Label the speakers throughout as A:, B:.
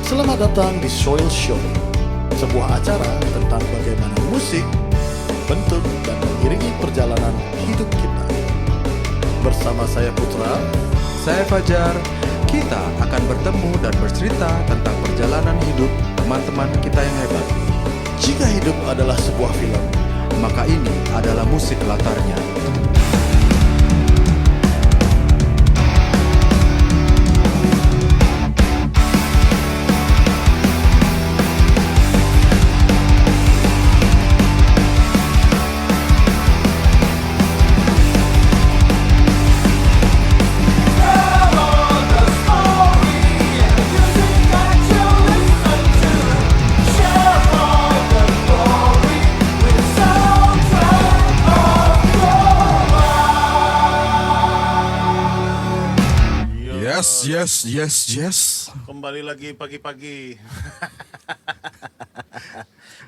A: Selamat datang di Soil Show, sebuah acara tentang bagaimana musik bentuk dan mengiringi perjalanan hidup kita. Bersama saya Putra,
B: Saya Fajar. Kita akan bertemu dan bercerita tentang perjalanan hidup teman-teman kita yang hebat.
A: jika hidup adalah sebuah film,
B: Maka ini adalah musik latarnya. Yes.
A: kembali lagi pagi-pagi.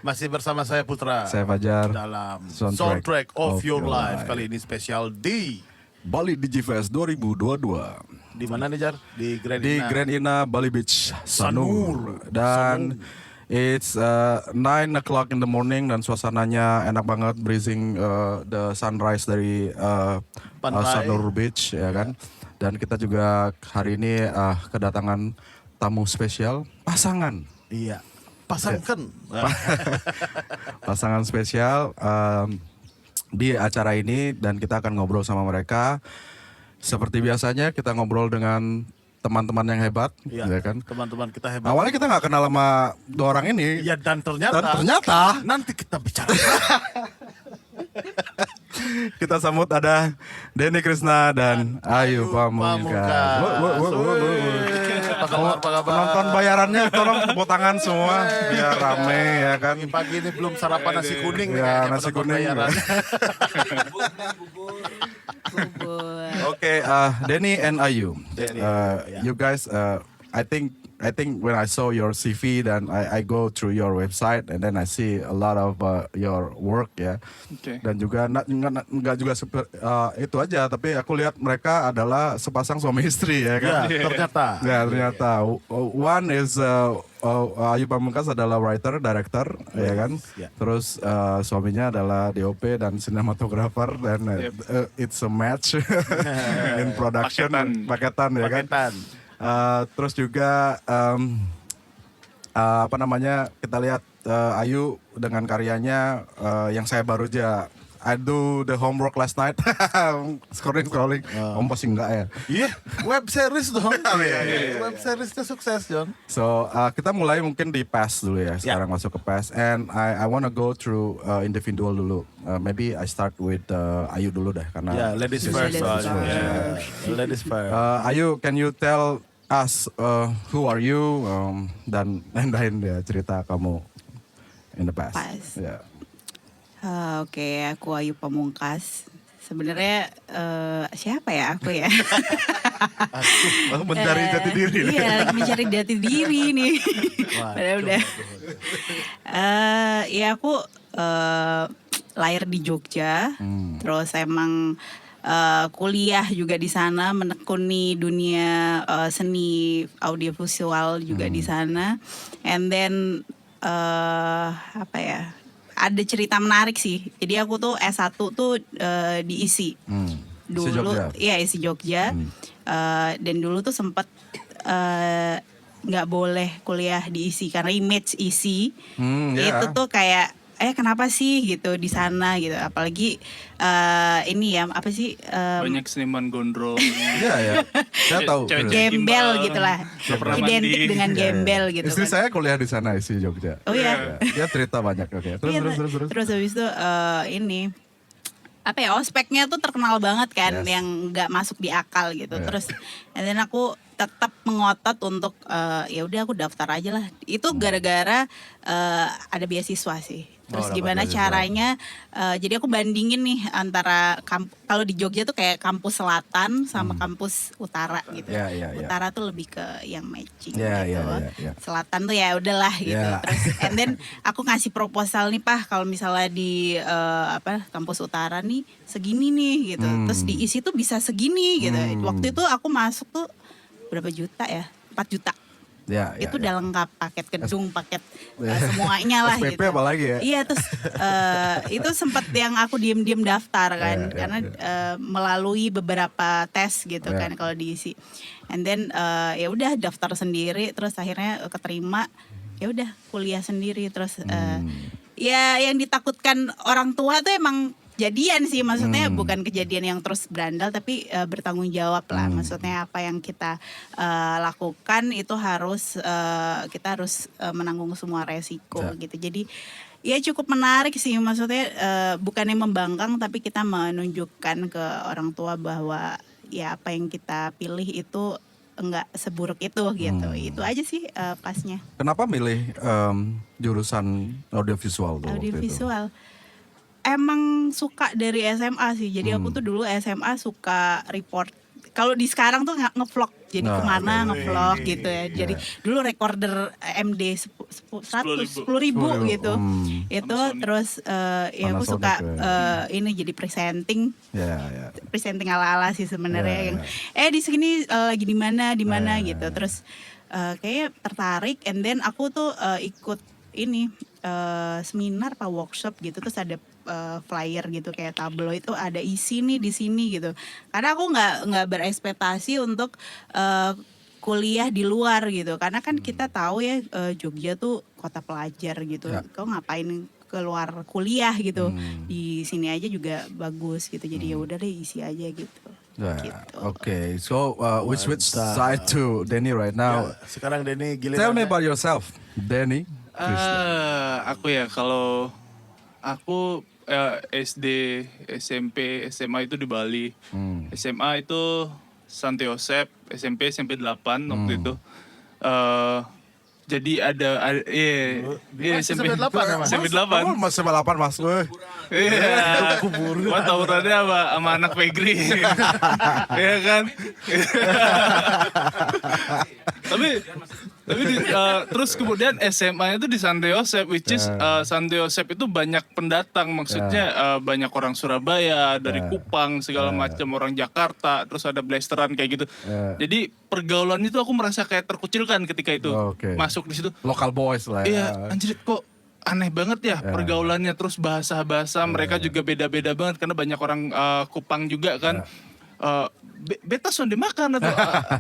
A: Masih bersama saya Putra.
B: Saya Fajar.
A: Dalam
B: Soundtrack
A: Soundtrack of
B: of
A: Your
B: Your
A: Life.
B: Life.
A: Kali ini spesial di
B: Bali Digifest 2022
A: di mana nih Jar? Di Grand
B: di
A: Ina.
B: Grand Ina Bali Beach,
A: Sanur.
B: Dan it's 9 o'clock in the morning dan suasananya enak banget, breezing the sunrise dari
A: Pantai.
B: Sanur Beach, ya kan. Dan kita juga hari ini kedatangan tamu spesial, pasangan
A: Iya. Pasangkan.
B: pasangan spesial di acara ini, dan kita akan ngobrol sama mereka. Seperti biasanya kita ngobrol dengan teman-teman yang hebat,
A: Iya.
B: ya kan.
A: Teman-teman kita hebat.
B: Awalnya kita nggak kenal sama dua orang ini,
A: Iya, dan ternyata nanti kita bicara.
B: kita sambut ada Denny Krisna dan Ayu Pamungkas.
A: Apa kabar?
B: Penonton bayarannya tolong tepuk tangan semua biar rame, ya kan.
A: Pagi ini belum sarapan nasi kuning nih
B: Ya,
A: kayaknya
B: nasi
A: penonton
B: kuning.
A: bayaran.
B: Okay, Denny and Ayu,
A: Denny,
B: you guys, I think when I saw your CV, then I go through your website and then I see a lot of your work, ya.
C: Oke.
B: Dan juga nggak juga itu aja, tapi aku lihat mereka adalah sepasang suami istri, ya kan.
A: Ya, ternyata.
B: Ya, ternyata one is Ayu Pamungkas adalah writer, director, ya kan.
A: ya.
B: Terus suaminya adalah DOP dan sinematografer, dan it's a match in production, paketan, ya kan.
A: Paketan.
B: Terus juga apa namanya, kita lihat Ayu dengan karyanya yang saya baru aja, I do the homework last night. scrolling. Om pasti enggak ya.
A: Iya, web series dong.
B: Iya.
A: Web seriesnya sukses, John.
B: So kita mulai mungkin di PES dulu ya. Sekarang masuk ke PES, and I wanna go through individual dulu. Maybe I start with Ayu dulu deh, karena
A: Ya, ladies first.
D: Ladies
A: soalnya.
D: first.
A: Ya, ladies first.
B: Ayu, can you tell us who are you, dan lain-lain ya, cerita kamu in the past. Ya.
D: Oke, aku Ayu Pamungkas. Sebenarnya siapa ya aku ya?
B: Mencari jati diri.
D: Iya, mencari jati diri nih.
A: Waduh,
D: Udah. Ya aku lahir di Jogja, terus emang kuliah juga di sana, menekuni dunia seni audiovisual juga di sana, and then apa ya? Ada cerita menarik sih. Jadi aku tuh S1 tuh di ISI. Dulu,
B: Jogja.
D: iya ISI Jogja. Dan dulu tuh sempet nggak boleh kuliah di ISI karena image ISI itu tuh kayak kenapa sih gitu di sana gitu, apalagi ini ya apa sih
C: Banyak seniman gondrong.
B: Iya ya, saya tahu.
C: Cewek-cewek
D: gembel
C: gimbal,
D: gitulah,
C: nggak pernah
D: identik
C: mandi.
D: dengan gembel gitu
B: Istri
D: kan.
B: saya kuliah di sana, isi Jogja.
D: Oh iya.
B: Dia cerita banyak. Oke.
D: Iya, terus habis itu ini apa ya, ospeknya tuh terkenal banget kan,
B: Yes.
D: yang nggak masuk di akal gitu.
B: Yeah.
D: Terus and then aku tetap mengotot untuk ya udah aku daftar aja lah. Itu gara-gara ada beasiswa sih. Terus
B: dapat
D: gimana
B: beasiswa.
D: caranya? Jadi aku bandingin nih antara kalau di Jogja tuh kayak kampus selatan sama kampus utara gitu.
B: Iya, iya, iya.
D: Utara tuh lebih ke yang matching
B: Iya,
D: gitu.
B: iya, iya.
D: Selatan tuh ya udahlah gitu.
B: Iya.
D: Terus and then aku ngasih proposal nih, Pak, kalau misalnya di kampus utara nih segini nih gitu. Terus diisi tuh bisa segini gitu. Waktu itu aku masuk tuh berapa juta ya? 4 juta.
B: Ya,
D: itu
B: ya.
D: udah lengkap, paket gedung, paket semuanya lah
B: SPP
D: gitu.
B: apalagi ya?
D: Iya, terus itu sempat yang aku diem-diem daftar kan, karena melalui beberapa tes gitu kan kalau diisi. And then ya udah daftar sendiri, terus akhirnya keterima. Ya udah kuliah sendiri, terus ya yang ditakutkan orang tua tuh emang jadian sih, maksudnya bukan kejadian yang terus berandal, tapi bertanggung jawab lah. Maksudnya apa yang kita lakukan itu harus kita harus menanggung semua resiko gitu. Jadi ya cukup menarik sih, maksudnya bukannya membangkang, tapi kita menunjukkan ke orang tua bahwa ya apa yang kita pilih itu enggak seburuk itu gitu. Itu aja sih pasnya.
B: Kenapa milih jurusan audiovisual tuh waktu itu?
D: Audiovisual. Emang suka dari SMA sih. Jadi aku tuh dulu SMA suka report. Kalau di sekarang tuh ngevlog. Jadi kemana ngevlog gitu ya. Jadi dulu recorder MD 10.000 gitu. Itu terus ya aku suka ini jadi presenting. Presenting ala-ala sih sebenarnya. Yang di sini lagi di mana gitu. Terus kayaknya tertarik, and then aku tuh ikut ini seminar apa workshop gitu, terus ada flyer gitu kayak tablo itu ada isi nih di sini gitu. Karena aku nggak berekspektasi untuk kuliah di luar gitu. Karena kan kita tahu ya Jogja tuh kota pelajar gitu. Kau ngapain keluar kuliah gitu? Di sini aja juga bagus gitu. Jadi ya udah deh isi aja gitu. Gitu.
B: Okay, so we switch side to Denny right now.
A: Sekarang Denny giliran.
B: Tell me about yourself, Denny.
C: Aku ya, kalau aku SD, SMP, SMA itu di Bali. SMA itu Santo Yosep, SMP 8 waktu itu. Jadi ada SMP 8
B: Kamu masih 8 mas,
C: Iya, gua tawurannya sama anak Pegri. Iya kan? Tapi terus kemudian SMA itu di Santo Yosep, which is Santo Yosep itu banyak pendatang, maksudnya banyak orang Surabaya, dari Kupang segala macam, orang Jakarta, terus ada blasteran kayak gitu. Jadi pergaulan itu aku merasa kayak terkucilkan ketika itu masuk di situ.
B: Local boys lah.
C: Iya, anjir kok aneh banget ya pergaulannya, terus bahasa-bahasa mereka juga beda-beda banget karena banyak orang Kupang juga kan. Beta sonde makan atau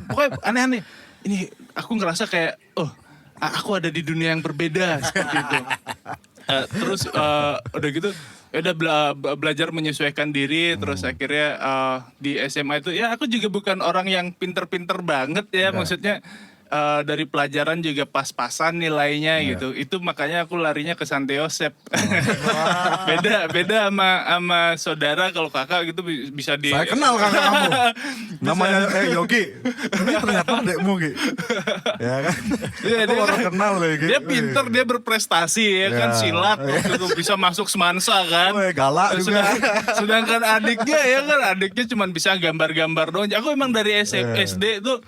C: pokoknya aneh-aneh. Ini aku ngerasa kayak aku ada di dunia yang berbeda seperti itu. Terus udah gitu ya udah belajar menyesuaikan diri. Terus akhirnya di SMA itu ya aku juga bukan orang yang pinter-pinter banget ya, maksudnya dari pelajaran juga pas-pasan nilainya gitu. Itu makanya aku larinya ke Santo Yosep. beda sama saudara, kalau kakak gitu bisa di.
B: Saya kenal kakak kamu. Namanya Yogi. Ini ternyata adekmu Gi. Ya kan?
C: Iya,
B: Aku baru kenal Gi.
C: Dia pinter, dia berprestasi ya kan, silat waktu itu bisa masuk Semansa kan.
B: Galak juga.
C: Sedangkan adiknya ya kan, adiknya cuma bisa gambar-gambar doang. Aku emang dari SD itu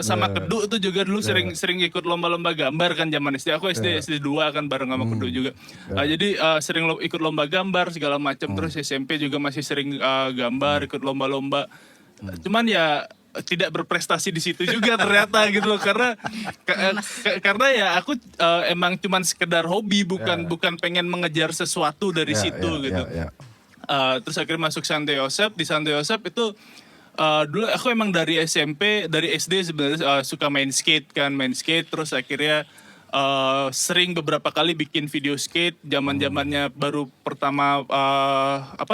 C: sama Kedu itu juga dulu sering ikut lomba-lomba gambar kan zaman SD. Aku SD 2 kan bareng sama Kedu juga. Jadi sering ikut lomba gambar segala macam. Terus SMP juga masih sering gambar, ikut lomba-lomba. Cuman ya tidak berprestasi di situ juga ternyata gitu loh, karena ya aku emang cuman sekedar hobi, bukan pengen mengejar sesuatu dari situ gitu. Terus akhirnya masuk Santo Yosep. Di Santo Yosep itu dulu aku emang dari SD sebenarnya suka main skate. Terus akhirnya sering beberapa kali bikin video skate. Zamannya baru pertama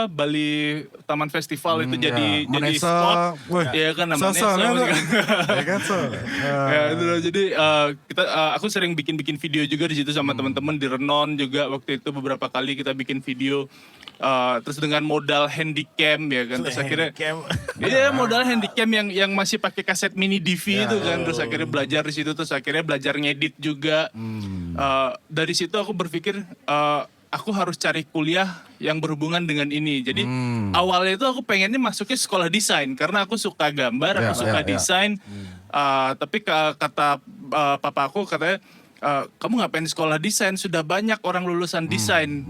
C: Bali Taman Festival itu jadi spot. Iya kan namanya. Jadi aku sering bikin video juga di situ sama teman-teman di Renon juga. Waktu itu beberapa kali kita bikin video. Terus dengan modal handycam ya kan, terus akhirnya modal handycam yang masih pakai kaset mini DV itu kan, terus akhirnya belajar di situ, terus akhirnya belajar ngedit juga. Dari situ aku berpikir aku harus cari kuliah yang berhubungan dengan ini. Jadi awalnya itu aku pengennya masuknya sekolah desain karena aku suka gambar, aku suka desain. Tapi kata papa aku katanya kamu ngapain di sekolah desain, sudah banyak orang lulusan desain,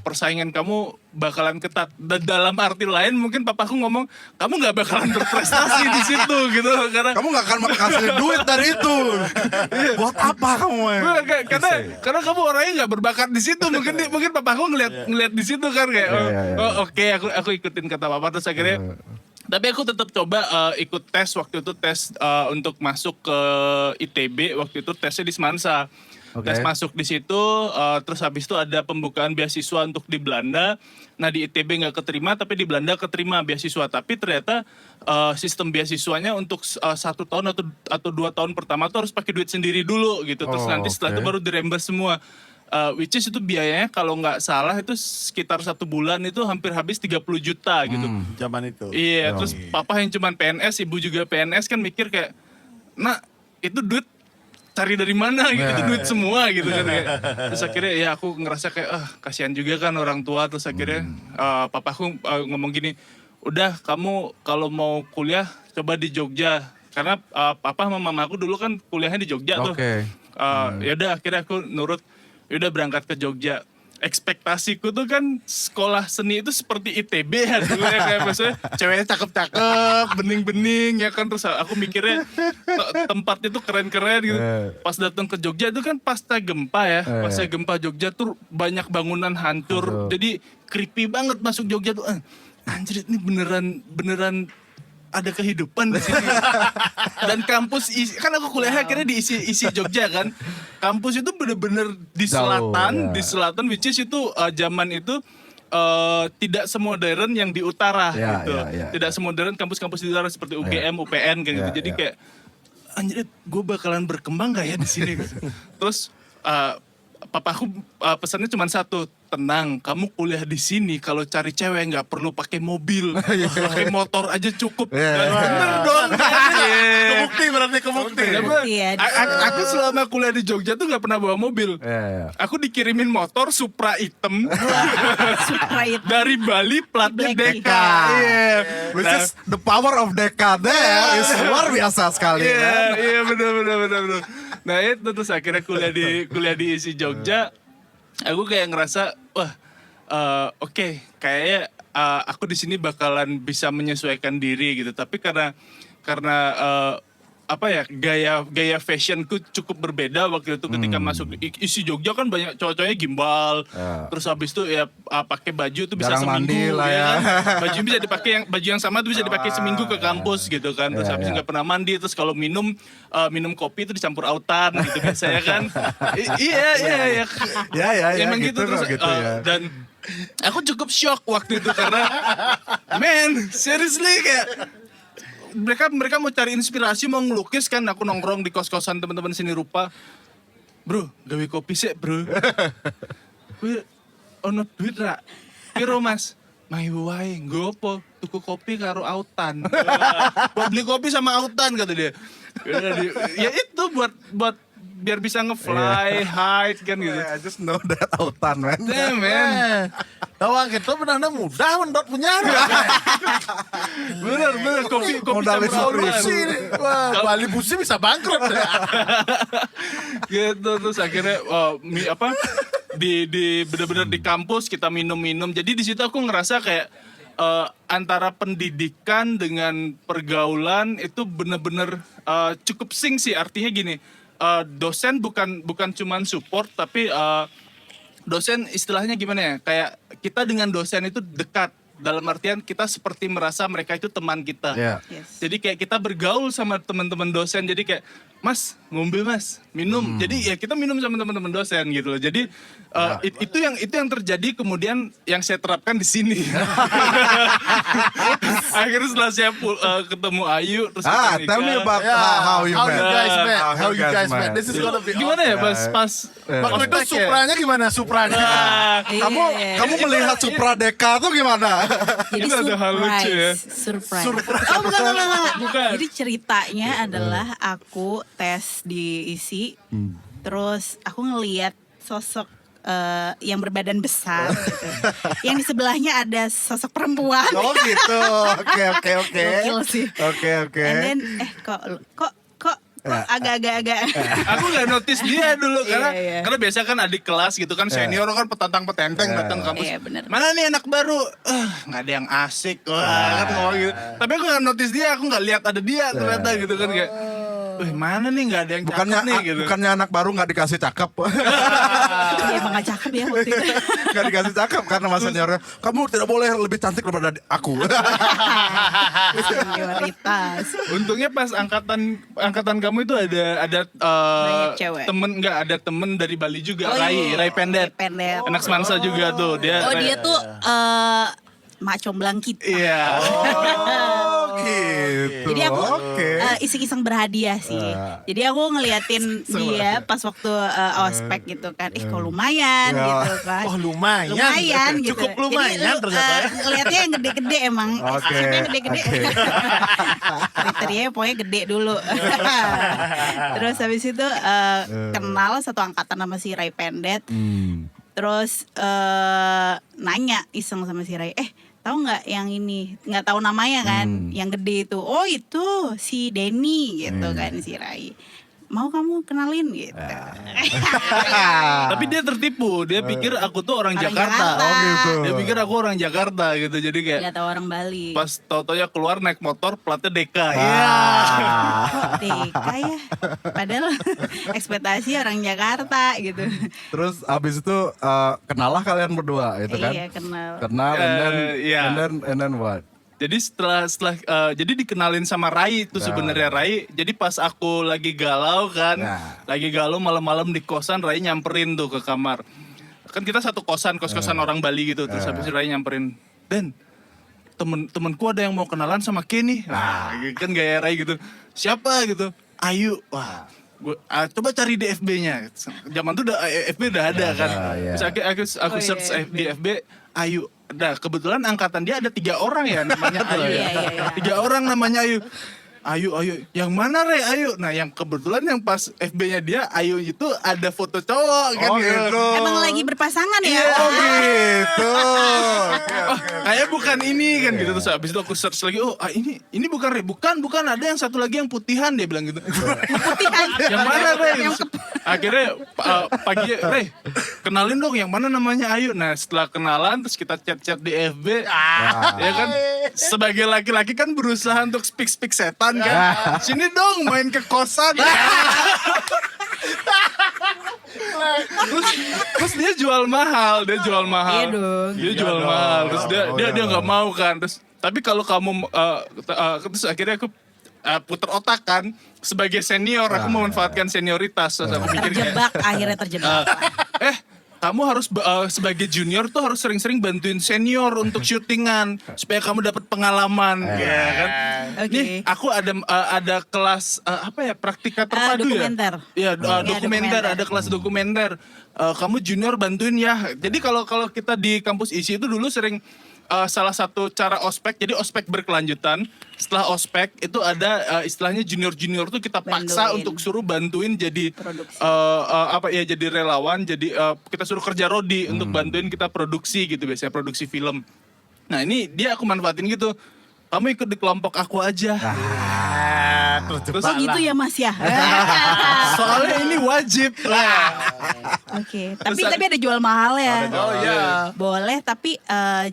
C: persaingan kamu bakalan ketat. Dan dalam arti lain mungkin papaku ngomong kamu nggak bakalan berprestasi di situ gitu, karena
B: Kamu gak akan menghasilkan duit dari itu. Buat apa kamu?
C: karena kamu orangnya nggak berbakat di situ. Mungkin papaku ngeliat di situ kan kayak oke, aku ikutin kata papa. Terus akhirnya tapi aku tetap coba ikut tes waktu itu, tes untuk masuk ke ITB. Waktu itu tesnya di Semansa. Tes masuk di situ, terus habis itu ada pembukaan beasiswa untuk di Belanda. Nah di ITB nggak keterima, tapi di Belanda keterima beasiswa. Tapi ternyata sistem beasiswanya untuk 1 tahun atau 2 tahun pertama tuh harus pakai duit sendiri dulu gitu. Terus nanti setelah itu baru direimburse semua. Which is itu biayanya kalau nggak salah itu sekitar 1 bulan itu hampir habis 30 juta gitu.
A: Zaman itu.
C: Iya, terus papa yang cuman PNS, ibu juga PNS kan mikir kayak, nak itu duit cari dari mana gitu, itu duit semua gitu kan kayak. Terus akhirnya ya aku ngerasa kayak kasihan juga kan orang tua. Terus akhirnya papaku ngomong gini, udah kamu kalau mau kuliah coba di Jogja, karena papa sama mamaku dulu kan kuliahnya di Jogja tuh. Ya udah akhirnya aku nurut, udah berangkat ke Jogja. Ekspektasiku tuh kan sekolah seni itu seperti ITB ya dulu ya, kayak maksudnya ceweknya cakep-cakep, bening-bening ya kan. Terus aku mikirnya tempatnya tuh keren-keren gitu. Pas datang ke Jogja itu kan pasca gempa ya, pasca gempa Jogja tuh banyak bangunan hancur. Jadi creepy banget masuk Jogja tuh. Anjir, ini beneran ada kehidupan di sini. Dan kampus kan aku kuliah akhirnya di isi Jogja kan. Kampus itu bener-bener di selatan, di selatan, which is itu zaman itu tidak semodern yang di utara gitu. Tidak semodern kampus-kampus di utara seperti UGM, UPN kayak gitu. Jadi kayak anjir, gue bakalan berkembang gak ya di sini gitu. Terus papaku pesannya cuma satu, tenang, kamu kuliah di sini kalau cari cewek nggak perlu pakai mobil, pakai motor aja cukup. Bener dong. Kebukti. Aku selama kuliah di Jogja tuh nggak pernah bawa mobil. Aku dikirimin motor Supra hitam dari Bali, platnya Deka.
B: Which is the power of Deka there is luar biasa sekali.
C: Iya benar. Nah itu terus akhirnya kuliah di isi Jogja. Aku kayak ngerasa wah oke, kayaknya aku di sini bakalan bisa menyesuaikan diri gitu. Tapi karena apa ya, gaya fashionku cukup berbeda waktu itu ketika masuk isi Jogja kan banyak cowok-cowoknya gimbal. Terus habis itu ya pakai baju tuh bisa
B: Jarang
C: seminggu
B: mandi lah ya.
C: kan. Baju bisa dipakai baju yang sama tuh bisa dipakai seminggu ke kampus gitu kan. Terus habis nggak pernah mandi, terus kalau minum kopi itu dicampur autan gitu biasanya kan. Iya. Emang gitu terus
B: ya.
C: dan aku cukup shock waktu itu karena seriously kayak mereka mau cari inspirasi, mau ngelukis kan. Aku nongkrong di kos-kosan teman-teman seni rupa. Bro, gawe kopi sih bro. Gue ono duit ra. Piro mas? Mai wae, gopo tuku kopi karo autan. Buat beli kopi sama autan kata dia. Ya itu buat biar bisa ngefly, hide kan gitu.
B: I just know that autan man.
C: Damn man.
A: Tawang kita benar mudah mendot punya.
C: Bener kopi
B: Modal
C: campur autan.
A: Busi, wah Bali Busi bisa bangkrut.
C: Gitu terus akhirnya di bener-bener di kampus kita minum. Jadi di situ aku ngerasa kayak antara pendidikan dengan pergaulan itu bener-bener cukup sync sih. Artinya gini, dosen bukan cuman support, tapi dosen istilahnya gimana ya, kayak kita dengan dosen itu dekat. Dalam artian kita seperti merasa mereka itu teman kita.
D: Yes.
C: Jadi kayak kita bergaul sama teman-teman dosen. Jadi kayak mas ngombe mas minum. Jadi ya kita minum sama teman-teman dosen gitu loh. Jadi itu yang terjadi kemudian yang saya terapkan di sini. Akhirnya setelah saya ketemu Ayu terus kita nikah.
B: Tell me about how you met.
A: How you guys met. This is gonna be
C: Gimana ya pas
A: waktu itu Supranya gimana Supranya?
B: Kamu melihat Supra Deka tuh gimana?
D: Jadi
C: Itu ada hal lucu ya.
D: surprise. Oh bukan. Jadi ceritanya adalah aku tes di ISI, terus aku ngelihat sosok yang berbadan besar, gitu. Yang di sebelahnya ada sosok perempuan.
B: Oh gitu. Oke.
D: Gokil sih.
B: Oke.
D: And then kok agak-agak.
C: Aku nggak notice dia dulu karena
D: Iya.
C: karena biasa kan adik kelas gitu kan senior kan petantang petenteng datang kampus.
D: Iya, bener.
C: Mana nih anak baru? Nggak ada yang asik. Wah, kan ngomong gitu. Tapi aku nggak notice dia, aku nggak lihat ada dia ternyata gitu kan kayak. Mana nih nggak ada yang
B: Bukannya
C: cakep nih gitu.
B: bukannya anak baru nggak dikasih cakep.
D: Dia emang gak cakep ya waktu itu.
B: Nggak dikasih cakep karena mas seniornya kamu tidak boleh lebih cantik daripada aku.
D: Senioritas.
C: Untungnya pas angkatan kamu itu ada
D: Banyak cewek.
C: ada temen dari Bali juga,
D: Oh, iya.
C: Rai Pendet.
D: Pendet.
C: Anak Semansa juga tuh dia.
D: Oh dia tuh mak comblang kita.
C: Iya.
B: Gitu.
D: Jadi aku
B: Oke.
D: iseng-iseng berhadiah sih. Jadi aku ngeliatin dia pas waktu ospek gitu kan. Kok lumayan
B: Ya.
D: gitu kan.
A: Oh lumayan.
D: Lumayan gitu.
A: Cukup lumayan
D: Jadi,
A: ternyata ya.
D: ngeliatnya yang gede-gede emang.
B: Oke,
D: Maksudnya gede-gede.
B: oke.
D: Kriterianya pokoknya gede dulu. Terus habis itu kenal satu angkatan sama si Rai Pendet. Terus nanya iseng sama si Rai, tahu nggak yang ini? Nggak tahu namanya kan, yang gede itu. Oh itu si Denny gitu kan si Rai. Mau kamu kenalin gitu.
C: Tapi dia tertipu, dia pikir aku tuh orang
D: Orang
C: Jakarta.
D: Jakarta.
B: Oh gitu.
C: Dia pikir aku orang Jakarta gitu. Jadi kayak
D: Nggak tahu orang Bali.
C: pas tau-taunya keluar naik motor platnya DK.
D: Kok Deka ya? Padahal ekspektasi orang Jakarta gitu.
B: Terus abis itu kenal lah kalian berdua itu kan?
D: Iya kenal.
B: Kenal
C: Iya.
B: and then what?
C: Jadi setelah jadi dikenalin sama Rai itu sebenarnya Rai. Jadi pas aku lagi galau kan,
B: Nah.
C: lagi galau malam-malam di kosan, Rai nyamperin tuh ke kamar. Kan kita satu kosan, kos-kosan orang Bali gitu. Terus habis itu Rai nyamperin, "Den, temenku ada yang mau kenalan sama Kenny." Nah, kan gaya Rai gitu. Siapa gitu? Ayu. Wah. Coba cari di FB-nya. Zaman itu FB udah ada kan.
B: iya.
C: Terus aku search di FB Ayu. Nah kebetulan angkatan dia ada 3 orang ya namanya Ayu.
D: Iya.
C: 3 orang namanya Ayu. Ayu. Yang mana Re Ayu? Nah yang kebetulan yang pas FB-nya dia Ayu itu ada foto cowok kan
B: Oh
C: gitu.
B: gitu.
D: Emang lagi berpasangan ya?
B: Oh gitu.
C: Oh, kayak bukan ini kan gitu. Terus abis itu aku search lagi, ini bukan Re, bukan ada yang satu lagi yang putihan, dia bilang gitu.
D: Putihan.
C: Yang mana Re? Akhirnya pagi Re, kenalin dong yang mana namanya Ayu. Nah setelah kenalan terus kita chat-chat di FB. Ya kan sebagai laki-laki kan berusaha untuk speak setan kan. Sini dong main ke kosan. terus dia jual mahal.
D: Iya dong.
C: Dia jual mahal. Terus dia nggak mau kan. Tapi kalau kamu terus akhirnya aku putar otak kan, sebagai senior aku memanfaatkan senioritas. Terus aku mikir kayak,
D: Akhirnya terjebak.
C: kamu harus sebagai junior tuh harus sering-sering bantuin senior untuk syutingan supaya kamu dapat pengalaman, ya kan?
D: Oke.
C: Nih aku ada kelas praktika terpadu
D: dokumenter.
C: ya.
D: Iya,
C: Dokumenter, ada kelas dokumenter. Kamu junior bantuin ya. Jadi kalau kita di kampus ISI itu dulu sering salah satu cara ospek, jadi ospek berkelanjutan. Setelah ospek itu ada istilahnya junior tuh kita paksa
D: Bantuin.
C: untuk suruh bantuin jadi
D: Produksi.
C: jadi relawan, jadi kita suruh kerja rodi untuk bantuin kita produksi gitu, biasanya produksi film. Nah ini dia aku manfaatin gitu. Kamu ikut di kelompok aku aja.
A: Terus
D: Oh gitu ya Mas ya.
C: Soalnya ini wajib.
D: Oke. Tapi ada jual mahal ya.
C: Oh iya.
D: Boleh tapi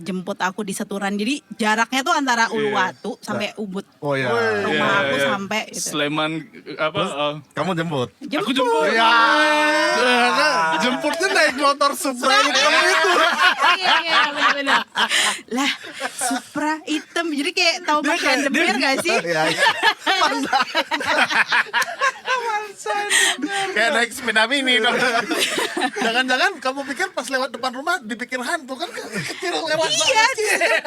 D: jemput aku di Seturan. Jadi jaraknya tuh antara Uluwatu sampai Ubud.
B: Oh ya.
D: Rumah aku
C: Iya.
D: sampai gitu.
C: Sleman
B: Kamu jemput.
C: aku jemput. Kan, jemputnya naik motor Supra hitam itu.
D: Iya benar-benar. Lah Supra hitam. Jadi kayak tahu
C: Dia
D: Mas
C: kayak-
D: Demir gak sih?
B: Iya.
A: kayak naik sepeda mini dong. Jangan-jangan kamu pikir pas lewat depan rumah dipikir hantu kan kecil lewat.
D: Iya,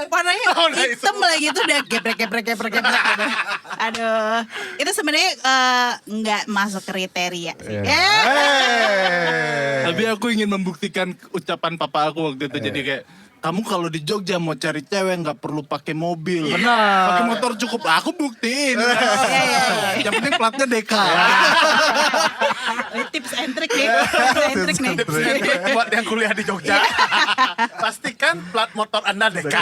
D: warnanya
A: nah,
D: hitam lagi itu udah geprek gitu. Aduh, itu sebenarnya nggak masuk kriteria sih.
C: Tapi aku ingin membuktikan ucapan papa aku waktu itu. Jadi kayak kamu kalau di Jogja mau cari cewek nggak perlu pakai mobil, pakai motor cukup. Aku buktiin. Yang penting platnya DK.
D: Tips and trick nih, tips and trick nih.
A: Buat yang kuliah di Jogja, pastikan plat motor Anda DK.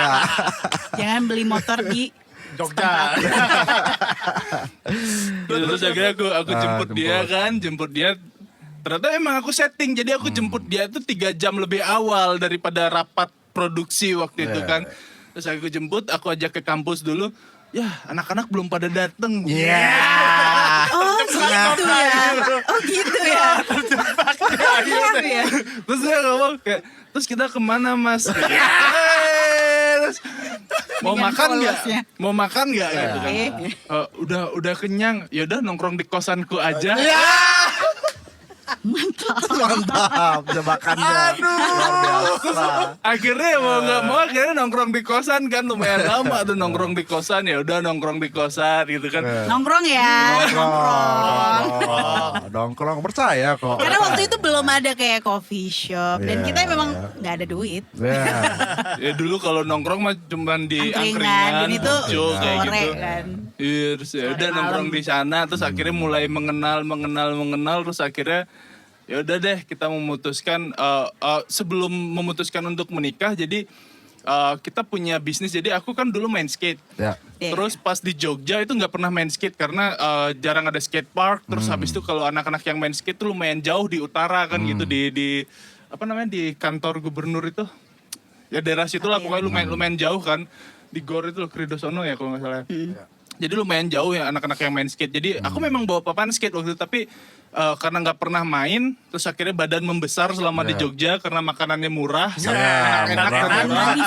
D: Jangan beli motor di
A: Jogja.
C: Terus akhirnya aku jemput dia. Ternyata emang aku setting, jadi aku jemput dia itu 3 jam lebih awal daripada rapat produksi waktu itu kan. Terus aku jemput, aku ajak ke kampus dulu. Ya, anak-anak belum pada dateng.
D: Oh gitu ya. Oh gitu ya. Gitu ya.
C: Terus dia ngomong kayak, terus kita kemana mas? Terus, mau
D: Dengan
C: makan nggak?
D: polosnya.
C: Mau makan nggak? Gitu kan. Udah kenyang. Ya udah nongkrong di kosanku aja.
B: Mantap jebakannya. Luar biasa.
C: Akhirnya mau nggak mau akhirnya nongkrong di kosan kan, lumayan lama tuh nongkrong di kosan. Ya udah nongkrong di kosan gitu kan.
D: Nongkrong ya.
B: Nongkrong percaya kok.
D: Karena waktu itu belum ada kayak coffee shop dan kita memang nggak ada duit.
C: Ya dulu kalau nongkrong mah cuman di
D: Angkringan
C: angkringan,
D: dan itu
C: Pojok, kayak
D: sore
C: gitu.
D: kan.
C: Iya, terus ya udah
D: malam.
C: nongkrong di sana, terus akhirnya mulai mengenal, terus akhirnya ya udah deh kita memutuskan sebelum memutuskan untuk menikah, jadi kita punya bisnis. Jadi aku kan dulu main skate.
B: Ya.
C: Terus pas di Jogja itu nggak pernah main skate karena jarang ada skate park. Terus habis itu kalau anak-anak yang main skate tuh lumayan jauh di utara kan gitu di apa namanya di kantor gubernur itu. Ya daerah situ lah pokoknya lumayan jauh kan. Di Gor itu loh, Kridosono ya kalau nggak salah. Jadi lumayan jauh ya anak-anak yang main skate. Jadi aku memang bawa papan skate waktu itu, tapi karena nggak pernah main, terus akhirnya badan membesar selama di Jogja karena makanannya murah, enak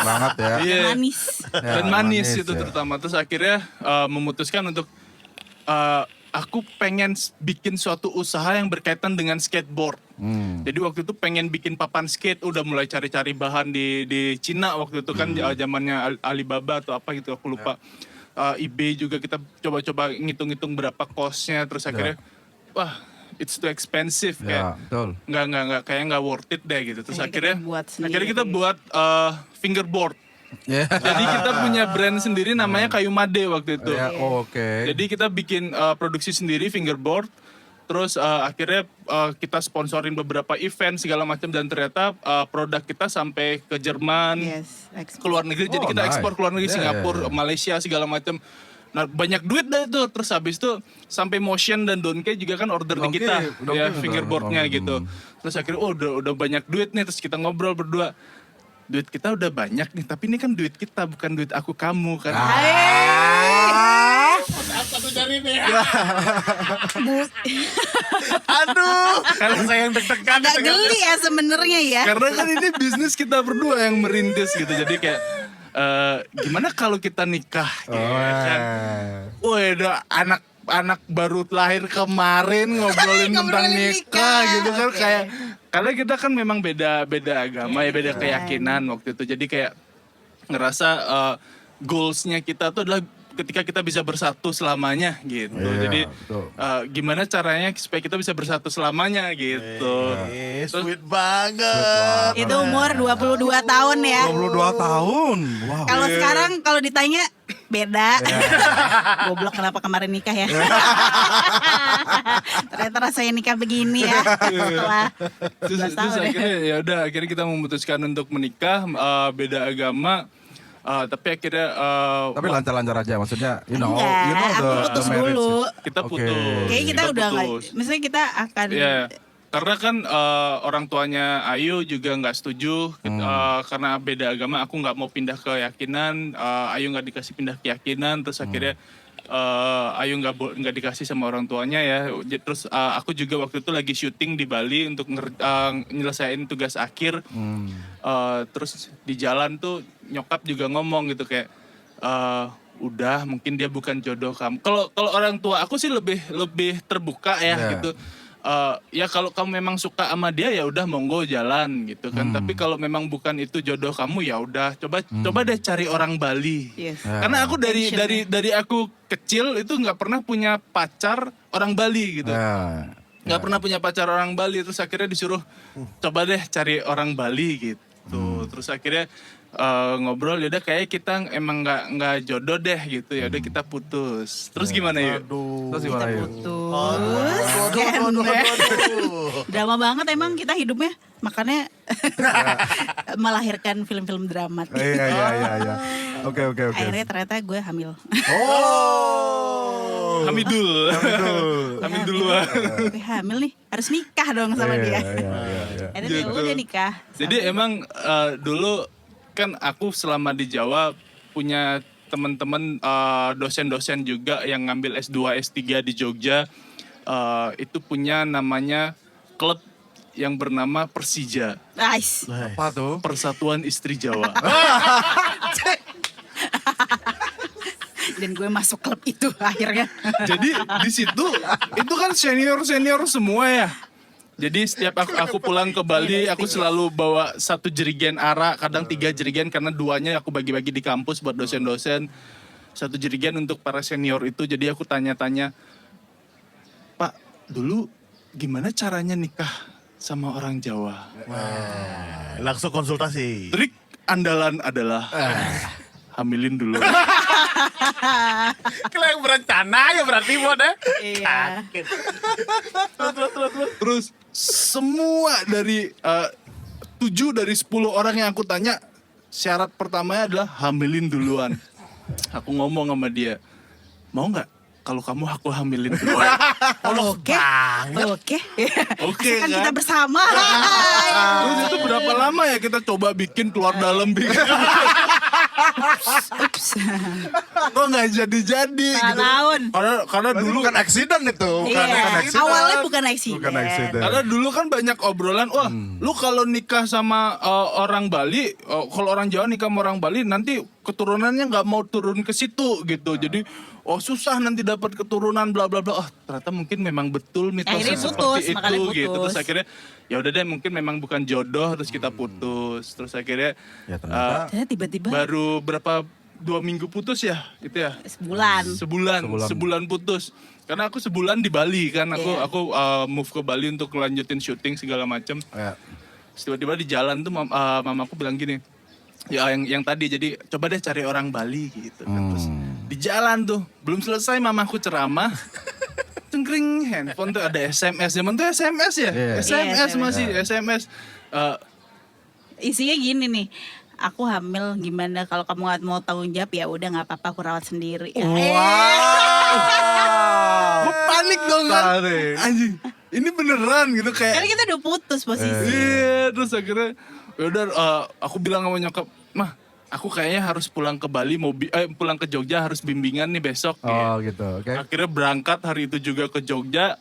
B: banget ya.
C: Iya.
D: Manis.
C: Dan manis itu terutama. Terus akhirnya memutuskan untuk aku pengen bikin suatu usaha yang berkaitan dengan skateboard. Jadi waktu itu pengen bikin papan skate, udah mulai cari-cari bahan di Cina waktu itu kan zamannya Alibaba atau apa gitu aku lupa. eBay juga kita coba-coba ngitung-ngitung berapa costnya, terus akhirnya wah it's too expensive kayak
B: betul.
C: nggak kayak nggak worth it deh gitu. Terus
D: Akhirnya
C: akhirnya kita buat fingerboard.
B: Ya.
C: Jadi kita punya brand sendiri namanya Kayu Made waktu itu.
B: Ya, oke.
C: Jadi kita bikin produksi sendiri fingerboard. Terus akhirnya kita sponsorin beberapa event segala macam, dan ternyata produk kita sampai ke Jerman, ke luar negeri. Jadi kita ekspor ke luar negeri, Singapura, Malaysia segala macam. Nah banyak duit dah itu. Terus habis itu sampai Motion dan Donkey juga kan order di kita, ya fingerboardnya gitu. Terus akhirnya udah banyak duit nih. Terus kita ngobrol berdua, duit kita udah banyak nih, tapi ini kan duit kita, bukan duit aku kamu kan.
A: Aduh, kalau saya yang deg-degan.
D: Agak geli ya sebenarnya ya.
C: Karena kan ini bisnis kita berdua yang merintis gitu. Jadi kayak gimana kalau kita nikah gitu kan. Wah, udah anak baru lahir kemarin ngobrolin tentang nikah gitu kan, kayak karena kita kan memang beda agama ya, beda keyakinan waktu itu. Jadi kayak ngerasa goalsnya kita tuh adalah ketika kita bisa bersatu selamanya gitu. Jadi gimana caranya supaya kita bisa bersatu selamanya gitu.
A: Sweet banget.
D: Itu umur 22 tahun ya.
B: 22 tahun. Wow.
D: Kalau sekarang kalau ditanya beda. Goblok kenapa kemarin nikah ya. Ternyata rasanya nikah begini ya. Setelah 11 tahun ya.
C: Akhirnya kita memutuskan untuk menikah, beda agama. Tapi akhirnya
B: Tapi lancar-lancar aja, maksudnya
D: Enggak, aku putus dulu.
C: kita putus.
D: Kayaknya kita udah nggak, misalnya kita akan
C: karena kan orang tuanya Ayu juga nggak setuju karena beda agama. Aku nggak mau pindah keyakinan, Ayu nggak dikasih pindah keyakinan. Terus akhirnya Ayu nggak dikasih sama orang tuanya ya. Terus aku juga waktu itu lagi syuting di Bali untuk nyelesain tugas akhir. Terus di jalan tuh nyokap juga ngomong gitu kayak udah mungkin dia bukan jodoh kamu. Kalau orang tua aku sih lebih terbuka ya gitu. Ya kalau kamu memang suka sama dia ya udah monggo jalan gitu kan. Tapi kalau memang bukan itu jodoh kamu ya udah coba deh cari orang Bali. Karena aku dari aku kecil itu nggak pernah punya pacar orang Bali gitu. Nggak pernah punya pacar orang Bali. Terus akhirnya disuruh coba deh cari orang Bali gitu. Terus akhirnya ngobrol, yaudah kayak kita emang nggak jodoh deh gitu, ya udah kita putus. Terus gimana yuk?
B: Terus
D: Kita
B: gimana yuk?
D: putus. Drama banget emang kita hidupnya. Makanya melahirkan film-film drama.
B: Iya. Oke.
D: Akhirnya ternyata gue hamil.
C: Hamidul. Hamil duluan.
D: Gue hamil nih, harus nikah dong sama dia.
B: Iya.
D: Akhirnya
C: Gitu.
D: udah nikah.
C: Jadi emang dulu kan aku selama di Jawa punya teman-teman dosen-dosen juga yang ngambil S2, S3 di Jogja. Itu punya namanya klub yang bernama Persija.
D: Nice.
B: Apa tuh?
C: Persatuan Istri Jawa.
D: Dan gue masuk klub itu akhirnya.
C: Jadi di situ itu kan senior semua ya. Jadi setiap aku pulang ke Bali, aku selalu bawa 1 jerigen arak, kadang 3 jerigen karena 2-nya aku bagi-bagi di kampus buat dosen-dosen. 1 jerigen untuk para senior itu. Jadi aku tanya-tanya, Pak, dulu gimana caranya nikah sama orang Jawa?
A: Langsung konsultasi.
C: Trik andalan adalah hamilin dulu.
E: Kalau yang berencana ya berarti Mon.
D: Iya.
C: Terus semua dari 7 dari 10 orang yang aku tanya, syarat pertamanya adalah hamilin duluan. Aku ngomong sama dia, mau nggak kalau kamu aku hamilin duluan?
D: Oke.
C: Oke,
D: Kan
C: kan?
D: kita bersama.
C: Terus itu berapa lama ya kita coba bikin keluar dalam bikin? Kok nggak jadi-jadi gitu?
D: Tahun.
C: Karena
B: Dulu
C: dulu
B: bukan accident itu,
D: Iya.
B: accident.
D: Awalnya bukan accident.
B: Bukan accident.
C: Karena dulu kan banyak obrolan, wah lu kalau nikah sama orang Bali, kalau orang Jawa nikah sama orang Bali nanti keturunannya nggak mau turun ke situ gitu. Jadi susah nanti dapat keturunan bla bla bla. Oh ternyata mungkin memang betul mitosnya
D: Akhirnya
C: seperti
D: putus,
C: itu
D: makanya
C: gitu.
D: putus.
C: Terus akhirnya ya udah deh mungkin memang bukan jodoh, terus kita putus. Terus akhirnya
B: Ya, ternyata.
D: Ternyata tiba-tiba
C: baru berapa 2 minggu putus ya itu ya.
D: sebulan.
C: Sebulan putus. Karena aku sebulan di Bali kan,
D: Iya.
C: aku move ke Bali untuk lanjutin syuting segala macam.
B: Ya.
C: Tiba-tiba di jalan tuh mamaku bilang gini, ya yang tadi, jadi coba deh cari orang Bali gitu kan. Terus di jalan tuh belum selesai mamaku ceramah, cengkring handphone tuh ada SMS, zaman tuh SMS ya,
B: Iya.
C: SMS
D: Iya,
C: masih SMS.
D: Isinya gini nih. Aku hamil, gimana kalau kamu nggak mau tanggung jawab ya udah nggak apa-apa, aku rawat sendiri.
C: Gue panik dong kan,
B: Panik.
C: anjing ini beneran gitu
D: Karena
C: kayak.
D: kita udah putus posisi.
C: Iya, terus akhirnya yaudah aku bilang sama nyokap, mah aku kayaknya harus pulang ke Bali, pulang ke Jogja harus bimbingan nih besok.
B: Oh gitu, oke.
C: Akhirnya berangkat hari itu juga ke Jogja,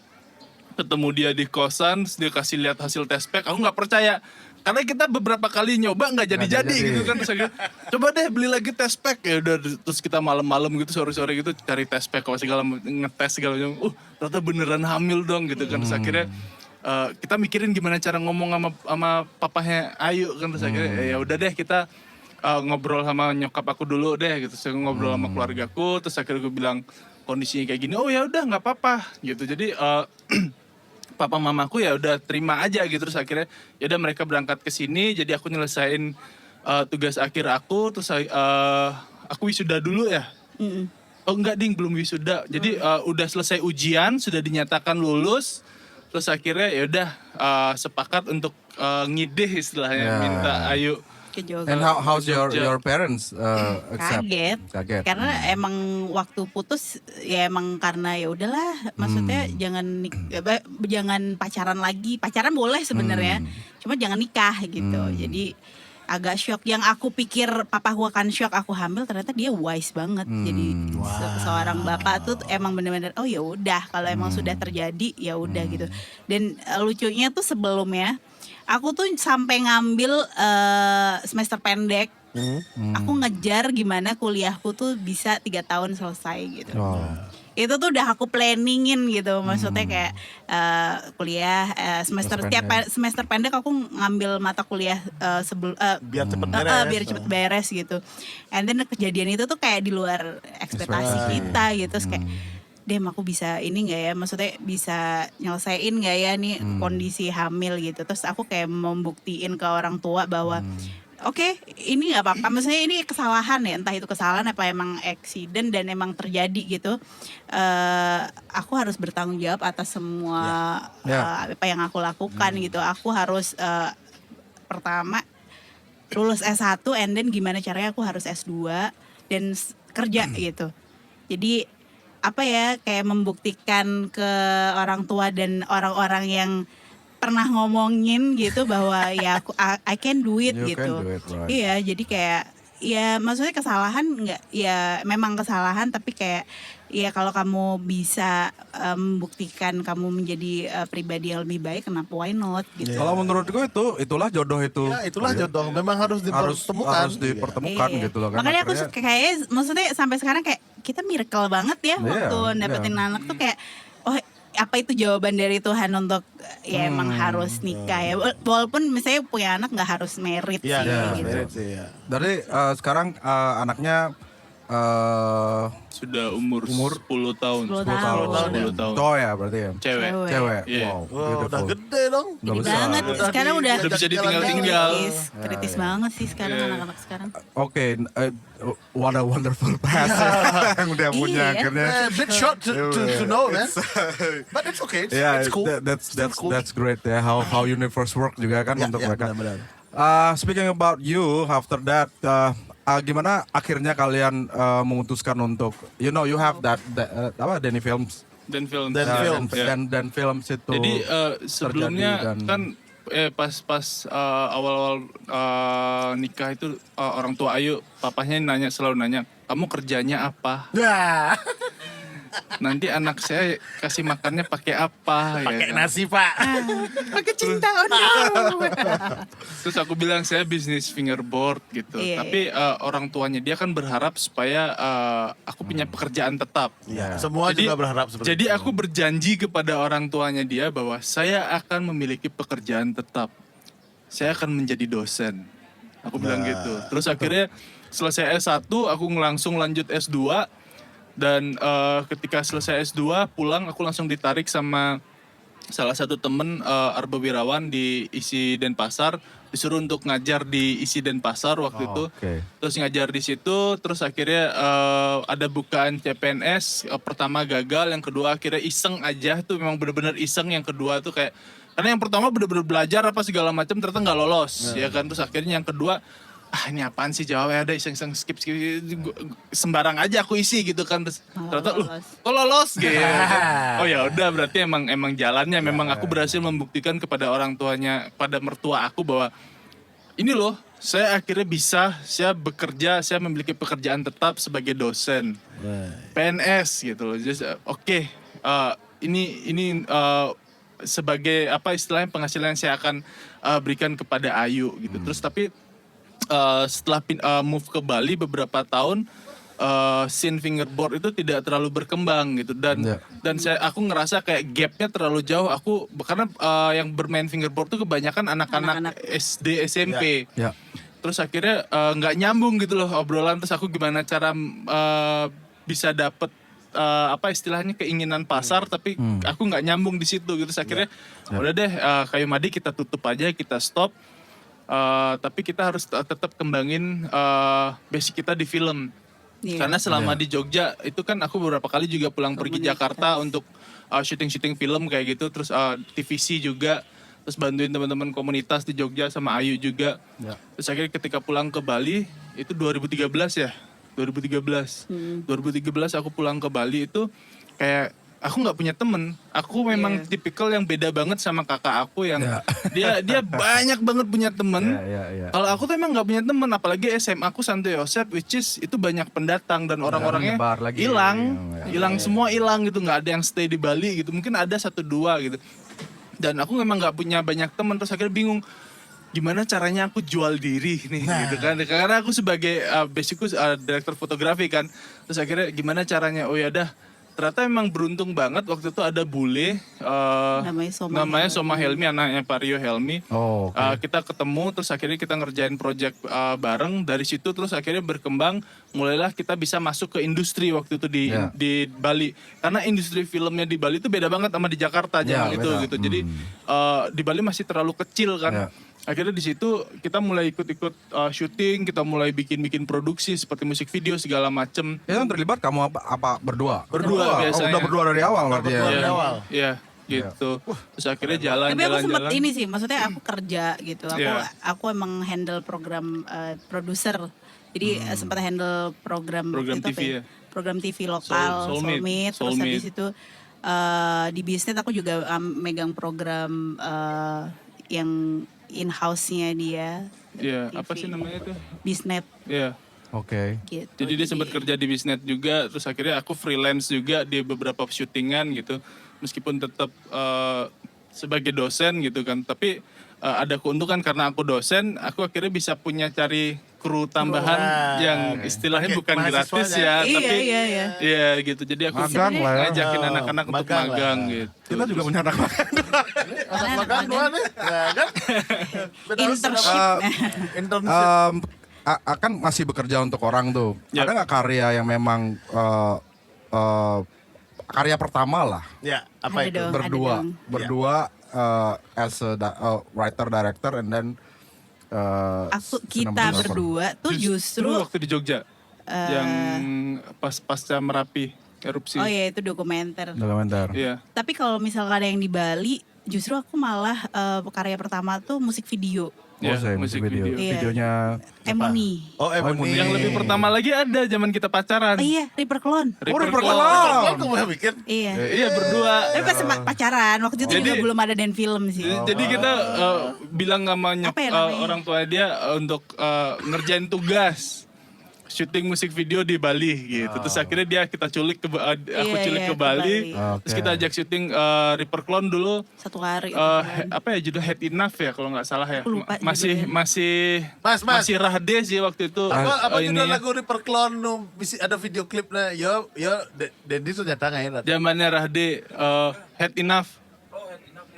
C: ketemu dia di kosan, terus dia kasih lihat hasil tes pack. Aku nggak percaya karena kita beberapa kali nyoba nggak jadi-jadi
B: jadi.
C: gitu kan. Terus akhirnya, coba deh beli lagi tes pack. Ya udah, terus kita malam-malam gitu, sore-sore gitu cari tes pack, kalau segala ngetes segala macam. Ternyata beneran hamil dong gitu kan. Terus akhirnya kita mikirin gimana cara ngomong sama papahnya Ayu kan. Terus akhirnya ya udah deh kita ngobrol sama nyokap aku dulu deh gitu. Saya ngobrol sama keluargaku, terus akhirnya gue bilang kondisinya kayak gini. Oh ya udah nggak apa-apa gitu. Jadi papa mamaku ya udah terima aja gitu. Terus akhirnya ya udah mereka berangkat ke sini. Jadi aku nyelesain tugas akhir aku. Terus aku wisuda dulu ya. Oh enggak ding, belum wisuda. Jadi udah selesai ujian, sudah dinyatakan lulus. Terus akhirnya ya udah sepakat untuk ngideh istilahnya,
B: Ya.
C: minta Ayu.
D: Ke Jogja.
B: And how's your parents accept?
D: Kaget. Karena emang waktu putus ya emang karena ya udahlah, maksudnya jangan pacaran lagi. Pacaran boleh sebenarnya, cuma jangan nikah gitu. Jadi agak shock. Yang aku pikir papa aku akan shock aku hamil, ternyata dia wise banget. Jadi seorang bapak tuh emang bener-bener oh ya udah, kalau emang sudah terjadi ya udah gitu. Dan lucunya tuh sebelumnya aku tuh sampai ngambil semester pendek. Aku ngejar gimana kuliahku tuh bisa 3 tahun selesai gitu.
B: Oh.
D: Itu tuh udah aku planningin gitu. Maksudnya kayak kuliah semester tiap semester pendek aku ngambil mata kuliah sebelum
A: Biar cepet beres.
D: biar cepet beres gitu. And then kejadian itu tuh kayak di luar ekspektasi kita gitu. Terus kayak Dem aku bisa ini gak ya, maksudnya bisa nyelesain gak ya nih kondisi hamil gitu. Terus aku kayak membuktiin ke orang tua bahwa oke, ini nggak apa-apa. Maksudnya ini kesalahan ya, entah itu kesalahan apa emang accident dan emang terjadi gitu. Aku harus bertanggung jawab atas semua apa yang aku lakukan gitu. Aku harus pertama lulus S1 and then gimana caranya aku harus S2 dan kerja gitu. Jadi apa ya, kayak membuktikan ke orang tua dan orang-orang yang pernah ngomongin gitu bahwa ya aku I can do it
B: You
D: gitu.
B: can do it, right.
D: Iya, jadi kayak ya maksudnya kesalahan nggak, ya memang kesalahan tapi kayak ya kalau kamu bisa membuktikan kamu menjadi pribadi yang lebih baik, kenapa why not gitu.
B: Kalau menurutku itulah jodoh itu.
A: Ya itulah jodoh, memang harus
B: harus dipertemukan
D: Iya.
B: gitu loh kan.
D: Makanya aku
B: Akhirnya-
D: kayak maksudnya sampai sekarang kayak kita miracle banget ya
B: Iya,
D: waktu dapetin anak tuh kayak oh apa itu jawaban dari Tuhan untuk ya emang harus nikah ya. Walaupun misalnya punya anak nggak harus merit
A: Ya,
D: sih
B: Iya,
D: gitu.
A: ya.
B: Dari sekarang anaknya
C: Sudah umur 10 tahun.
D: 10 tahun.
C: 10 tahun.
B: cowok ya berarti ya.
C: Cewek.
B: Cewek.
C: Iya.
B: Wow,
A: Wah, udah
B: beautiful.
A: gede dong.
B: Udah
D: Gede
B: besar.
D: banget sekarang udah
C: Udah bisa ditinggal-tinggal.
D: kritis banget sih sekarang anak-anak sekarang.
B: Oke, what a wonderful past yang dia punya
D: Iya.
B: akhirnya.
A: A bit short to know, man. But it's okay.
B: Yeah,
A: It's cool.
B: that's great ya. How universe work juga kan
A: Ya,
B: untuk
A: ya,
B: mereka.
A: benar-benar.
B: Speaking about you, after that, gimana akhirnya kalian memutuskan untuk, you have that apa Danny Films,
C: Dan film.
A: Dan film.
C: Ya.
B: dan Films itu.
C: Jadi sebelumnya
B: terjadi dan-
C: kan pas awal-awal nikah itu orang tua Ayu, papahnya selalu nanya, kamu kerjanya apa?
A: Ya,
C: Nanti anak saya kasih makannya pakai apa?
E: Pakai
C: ya kan?
E: nasi, Pak.
D: Pakai cinta oh no.
C: Terus aku bilang saya bisnis fingerboard gitu.
D: Iya,
C: Tapi orang tuanya dia kan berharap supaya aku punya pekerjaan tetap.
A: ya, semua juga berharap seperti
C: Jadi
A: itu.
C: aku berjanji kepada orang tuanya dia bahwa saya akan memiliki pekerjaan tetap. Saya akan menjadi dosen. Aku bilang gitu. Terus akhirnya selesai S1 aku langsung lanjut S2. Dan ketika selesai S2 pulang aku langsung ditarik sama salah satu temen Arba Wirawan di ISI Denpasar, disuruh untuk ngajar di ISI Denpasar waktu itu.
B: oke.
C: Terus ngajar di situ, terus akhirnya ada bukaan CPNS, pertama gagal, yang kedua akhirnya iseng aja tuh, memang bener-bener iseng, yang kedua tuh kayak karena yang pertama bener-bener belajar apa segala macam ternyata nggak lolos ya kan, terus akhirnya yang kedua ini apaan sih jawabnya, ada iseng-iseng skip sembarang aja aku isi gitu kan, terus ternyata
D: lolos.
C: kok lolos gitu. Oh ya udah, berarti emang jalannya memang aku berhasil membuktikan kepada orang tuanya, pada mertua aku bahwa ini loh, saya akhirnya saya bekerja, saya memiliki pekerjaan tetap sebagai dosen PNS gitu loh. Just oke, ini sebagai apa istilahnya penghasilan yang saya akan berikan kepada Ayu gitu. Terus tapi setelah move ke Bali beberapa tahun, scene fingerboard itu tidak terlalu berkembang gitu, dan aku ngerasa kayak gapnya terlalu jauh. Aku karena yang bermain fingerboard tuh kebanyakan anak-anak SD SMP.
B: Ya.
C: Terus akhirnya nggak nyambung gitu loh obrolan. Terus aku gimana cara bisa dapet apa istilahnya keinginan pasar, tapi aku nggak nyambung di situ gitu. Terus akhirnya udah deh, Kayu Madi kita tutup aja, kita stop. Tapi kita harus tetap kembangin basic kita di film.
D: Iya.
C: Karena selama di Jogja itu kan aku beberapa kali juga pulang pergi Jakarta untuk syuting-syuting film kayak gitu. Terus TVC juga. Terus bantuin teman-teman komunitas di Jogja sama Ayu juga. Terus akhirnya ketika pulang ke Bali itu 2013 ya. 2013 aku pulang ke Bali itu kayak aku nggak punya temen. Aku memang tipikal yang beda banget sama kakak aku yang dia banyak banget punya temen. Kalau aku tuh emang nggak punya temen, apalagi SMA aku Santo Yosep, which is itu banyak pendatang dan orang-orangnya
B: nyebar lagi.
C: hilang semua, hilang gitu, nggak ada yang stay di Bali gitu. Mungkin ada 1-2 gitu. Dan aku memang nggak punya banyak temen, terus akhirnya bingung gimana caranya aku jual diri nih gitu kan, karena aku sebagai basicku direktur fotografi kan. Terus akhirnya gimana caranya, oh ya dah, ternyata emang beruntung banget waktu itu ada bule namanya Soma Helmi, anaknya Pak Rio Helmi. Kita ketemu, terus akhirnya kita ngerjain project bareng. Dari situ terus akhirnya berkembang, mulailah kita bisa masuk ke industri waktu itu di Bali. Karena industri filmnya di Bali itu beda banget sama di Jakarta zaman itu gitu. Jadi di Bali masih terlalu kecil kan. Akhirnya di situ kita mulai ikut-ikut syuting, kita mulai bikin produksi seperti musik video segala macem.
B: Yang terlibat kamu apa berdua?
C: Berdua biasanya.
B: Udah berdua dari awal berarti ya.
A: Dari awal.
C: Iya, gitu. Terus akhirnya jalan.
D: Tapi aku sempat ini sih, maksudnya aku kerja gitu.
C: Iya.
D: Aku emang handle program produser. Jadi sempat handle program itu
C: TV ya.
D: Program TV lokal, Soulmate. Terus habis itu di bisnis aku juga megang program yang in-house-nya dia.
C: Iya,
D: TV.
C: apa sih namanya tuh?
D: Bisnet
C: Iya.
B: Oke.
D: gitu.
C: Jadi dia sempat kerja di Bisnet juga, terus akhirnya aku freelance juga di beberapa syutingan gitu. Meskipun tetap sebagai dosen gitu kan, tapi ada keuntungan karena aku dosen, aku akhirnya bisa punya cari kru tambahan yang istilahnya
A: Oke,
C: bukan gratis
A: mahasiswanya.
C: ya, tapi
D: Iya.
C: iya gitu. Jadi aku
B: Magang lah ya.
C: ngajakin anak-anak untuk
A: Magang lah.
C: magang gitu.
B: Kita juga punya anak
A: Anak makan dua nih. Ya kan? Beda
D: Internship.
A: Internship.
B: Akan masih bekerja untuk orang tuh.
C: Yap.
B: Ada nggak karya yang memang karya pertama lah
A: Ya, apa
D: Ada
A: itu?
D: dong.
B: berdua as a writer director and then
D: Kita
B: cinematographer.
D: berdua tuh justru
C: waktu di Jogja yang pasca Merapi erupsi.
D: oh ya itu dokumenter.
B: dokumenter.
C: Iya.
D: Tapi kalau misalnya ada yang di Bali, justru aku malah karya pertama tuh musik video.
C: Iya,
B: saya musik video.
D: Iya.
B: Videonya
D: Emoni.
A: Oh, Emoni.
C: Yang lebih pertama lagi ada zaman kita pacaran.
D: Oh iya, Reaper Clone.
C: Reaper
A: Kalau kamu yang bikin.
D: Iya.
C: Iya berdua.
D: Tapi pas pacaran, waktu itu juga
C: Jadi-
D: belum ada dan film sih.
C: Jadi kita bilang sama
D: Apa ya namanya?
C: orang tua dia untuk ngerjain tugas syuting musik video di Bali gitu. Terus akhirnya kita culik ke aku
D: Iya,
C: culik
D: iya,
C: ke
D: ke
C: Bali.
B: Bali.
C: Terus kita ajak syuting Reaper Clone dulu.
D: 1 hari.
C: Apa ya judul Head Enough ya kalau nggak salah ya.
D: Aku lupa
C: Masih
A: Mas.
C: masih Rahde sih waktu itu.
A: Apa
C: ini
A: judul
C: ya.
A: lagu Reaper Clone nu ada video klipnya? Yo, Dendi sudah tangan.
C: Zamannya Rahde Head Enough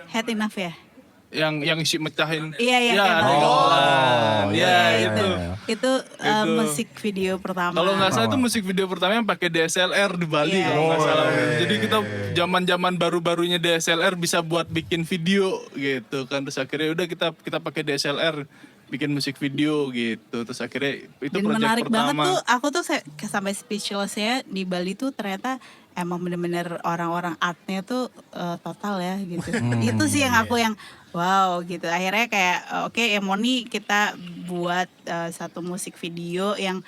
D: Head Enough ya.
C: yang isi mecahin.
D: Iya, iya,
C: Ya,
D: kayak
C: ada
D: Bali.
C: gamelan. Ya, itu.
D: Itu musik video pertama.
C: Kalau nggak salah itu musik video pertama yang pakai DSLR di Bali
D: Iya.
C: kalau nggak salah. Jadi kita zaman-zaman baru-barunya DSLR bisa buat bikin video gitu kan. Terus akhirnya udah kita pakai DSLR bikin musik video gitu. Terus akhirnya itu
D: Dan
C: project
D: menarik banget
C: pertama.
D: tuh, aku tuh sampai speechless ya di Bali tuh ternyata emang bener-bener orang-orang artnya tuh total ya gitu. Itu sih yang aku yang wow gitu. Akhirnya kayak oke Emoni kita buat satu musik video yang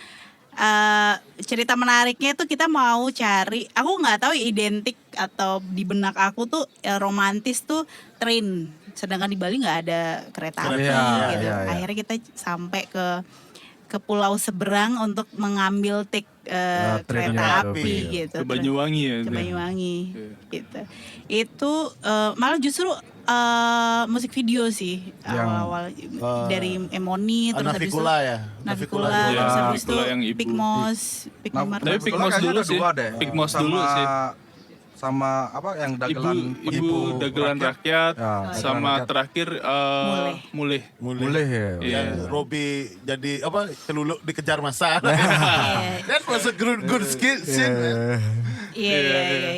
D: cerita menariknya tuh kita mau cari, aku nggak tahu identik atau di benak aku tuh romantis tuh train, sedangkan di Bali nggak ada kereta api
B: Iya,
D: gitu.
B: iya, iya.
D: Akhirnya kita sampai ke pulau seberang untuk mengambil
B: trainnya
D: kereta
B: itu,
D: api
B: iya.
D: gitu.
C: Ke Banyuwangi ya.
D: Ke
C: itu.
D: Banyuwangi
C: Iya.
D: gitu. Itu malah justru musik video sih awal-awal dari Emoni terus habis itu
A: Navikula ya.
D: Navikula,
C: juga.
D: terus
C: Ya,
D: habis itu
C: Navikula yang ibu.
D: Pigmos,
B: Nah,
D: Pigmos.
C: Tapi Pigmos
B: kayaknya
C: dulu
B: ada
C: sih.
B: dua deh.
C: Pigmos dulu sih.
B: Sama apa yang dagelan
C: Ibu dagelan rakyat,
B: Ya,
C: sama
B: dagelan rakyat.
C: terakhir Mulih.
B: Boleh ya.
C: Iya.
A: Yang Robi jadi apa celuluk dikejar masa.
D: Iya,
A: That was a good scene. man.
D: iya,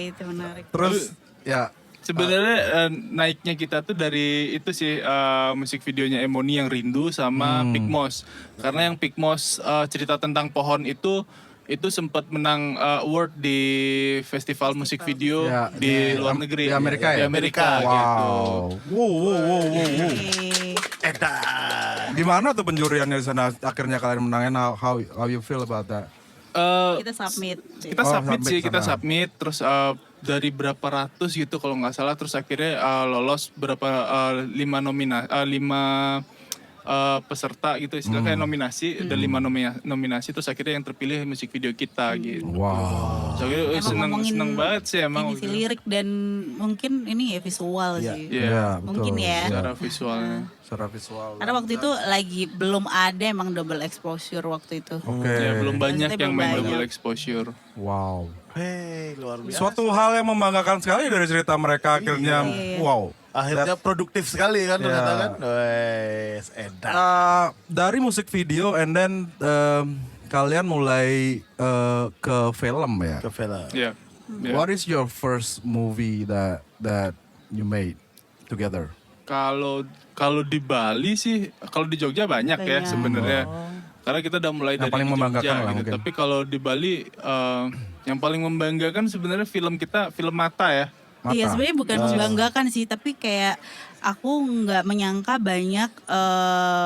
D: itu menarik.
B: Terus ya
C: Sebenarnya naiknya kita tuh dari itu sih musik videonya Emoni yang Rindu sama Pigmos. Karena yang Pigmos cerita tentang pohon itu sempat menang award di festival musik video
B: Ya,
C: di luar negeri.
B: di Amerika ya?
C: Di Amerika gitu.
B: Wow.
A: Edan.
B: Gimana tuh penjuriannya di sana akhirnya kalian menangin how you feel about that?
D: Kita submit.
C: Kita
B: Oh,
C: submit sih,
B: submit
C: kita
B: sana.
C: submit terus dari berapa ratus gitu kalau nggak salah, terus akhirnya lolos berapa 5 peserta gitu istilahnya kayak nominasi, ada 5 nominasi, terus akhirnya yang terpilih musik video kita gitu.
B: Wow.
C: So,
D: Emang
C: seneng banget sih emang.
D: Ini sih lirik dan mungkin ini ya visual sih.
C: Iya,
D: Mungkin ya.
C: secara visualnya.
B: Secara visual.
D: Karena waktu itu lagi belum ada emang double exposure waktu itu.
B: Oke.
C: Ya, belum banyak
D: Maksudnya
C: yang
D: belum
C: main
D: banyak.
C: double exposure.
B: Wow.
A: Hei, luar biasa.
B: Suatu hal yang membanggakan sekali dari cerita mereka akhirnya wow.
A: Akhirnya produktif sekali kan ternyata
B: Ya.
A: kan. Wes, edan.
B: Dari musik video and then kalian mulai ke film ya.
A: Ke film.
C: Iya. Iya.
B: What is your first movie that you made together?
C: Kalau di Bali sih, kalau di Jogja banyak ya
D: Banyak.
C: sebenarnya. Karena kita udah mulai
B: Yang
C: dari
B: paling
C: di
B: membanggakan
C: Jogja
B: lah
C: gitu.
B: mungkin.
C: Tapi kalau di Bali yang paling membanggakan sebenarnya film kita, film Mata ya.
D: Iya,
B: Mata.
D: sebenarnya bukan membanggakan sih, tapi kayak aku nggak menyangka banyak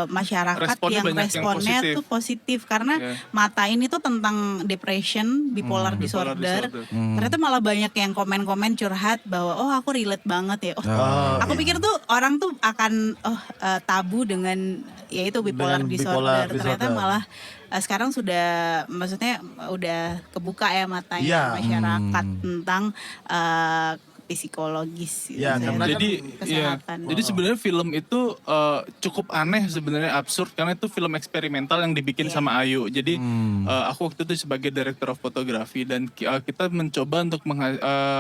D: masyarakat
C: Responnya
D: yang
C: banyak yang
D: responnya
C: positif.
D: tuh positif karena
C: Iya.
D: Mata ini tuh tentang depression, bipolar
C: Bipolar
D: disorder.
C: disorder.
D: Ternyata malah banyak yang komen-komen curhat bahwa oh aku relate banget ya. Oh, aku pikir tuh orang tuh akan tabu dengan yaitu bipolar
A: Dengan
D: disorder.
A: bipolar
D: Ternyata
A: disorder.
D: malah sekarang sudah maksudnya udah kebuka ya matanya
A: Iya.
D: masyarakat tentang psikologis gitu,
A: Ya,
D: saya.
A: karena
C: Jadi
D: kesehatan.
C: jadi sebenarnya film itu cukup aneh sebenarnya, absurd karena itu film eksperimental yang dibikin sama Ayu. Jadi aku waktu itu sebagai director of photography dan kita mencoba untuk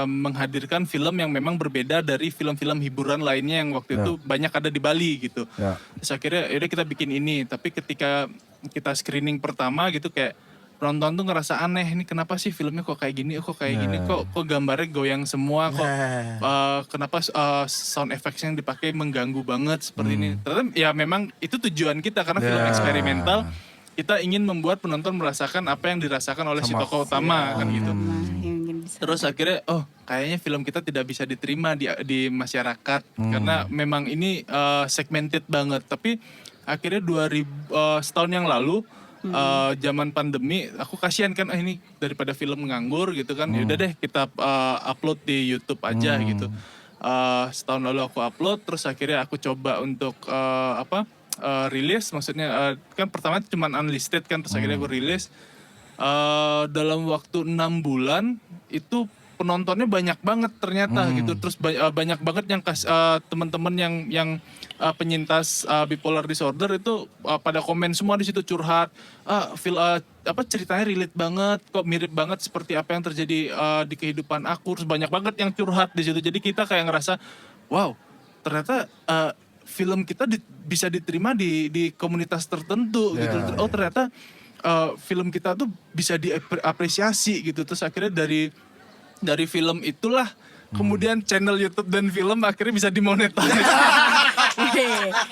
C: menghadirkan film yang memang berbeda dari film-film hiburan lainnya yang waktu itu banyak ada di Bali gitu.
B: Ya.
C: Terus akhirnya yaudah kita bikin ini, tapi ketika kita screening pertama gitu kayak penonton tuh ngerasa aneh, ini kenapa sih filmnya kok kayak gini, kok gambarnya goyang semua, kok kenapa sound effects yang dipakai mengganggu banget seperti ini. Ternyata ya memang itu tujuan kita karena film eksperimental, kita ingin membuat penonton merasakan apa yang dirasakan oleh si tokoh utama kan gitu. Terus akhirnya kayaknya film kita tidak bisa diterima di masyarakat karena memang ini segmented banget. Tapi akhirnya setahun yang lalu zaman pandemi, aku kasihan kan ini daripada film nganggur gitu kan, yaudah deh kita upload di YouTube aja gitu. Setahun lalu aku upload, terus akhirnya aku coba untuk rilis, maksudnya kan pertama cuma unlisted kan, terus akhirnya aku rilis. Dalam waktu 6 bulan itu penontonnya banyak banget ternyata gitu. Terus banyak banget yang teman-teman yang penyintas bipolar disorder itu pada komen semua di situ curhat. Ceritanya relate banget, kok mirip banget seperti apa yang terjadi di kehidupan aku. Terus banyak banget yang curhat di situ. Jadi kita kayak ngerasa, wow, ternyata film kita bisa diterima di komunitas tertentu gitu. Oh ternyata film kita tuh bisa diapresiasi gitu. Terus akhirnya dari film itulah kemudian channel YouTube dan film akhirnya bisa dimonetize.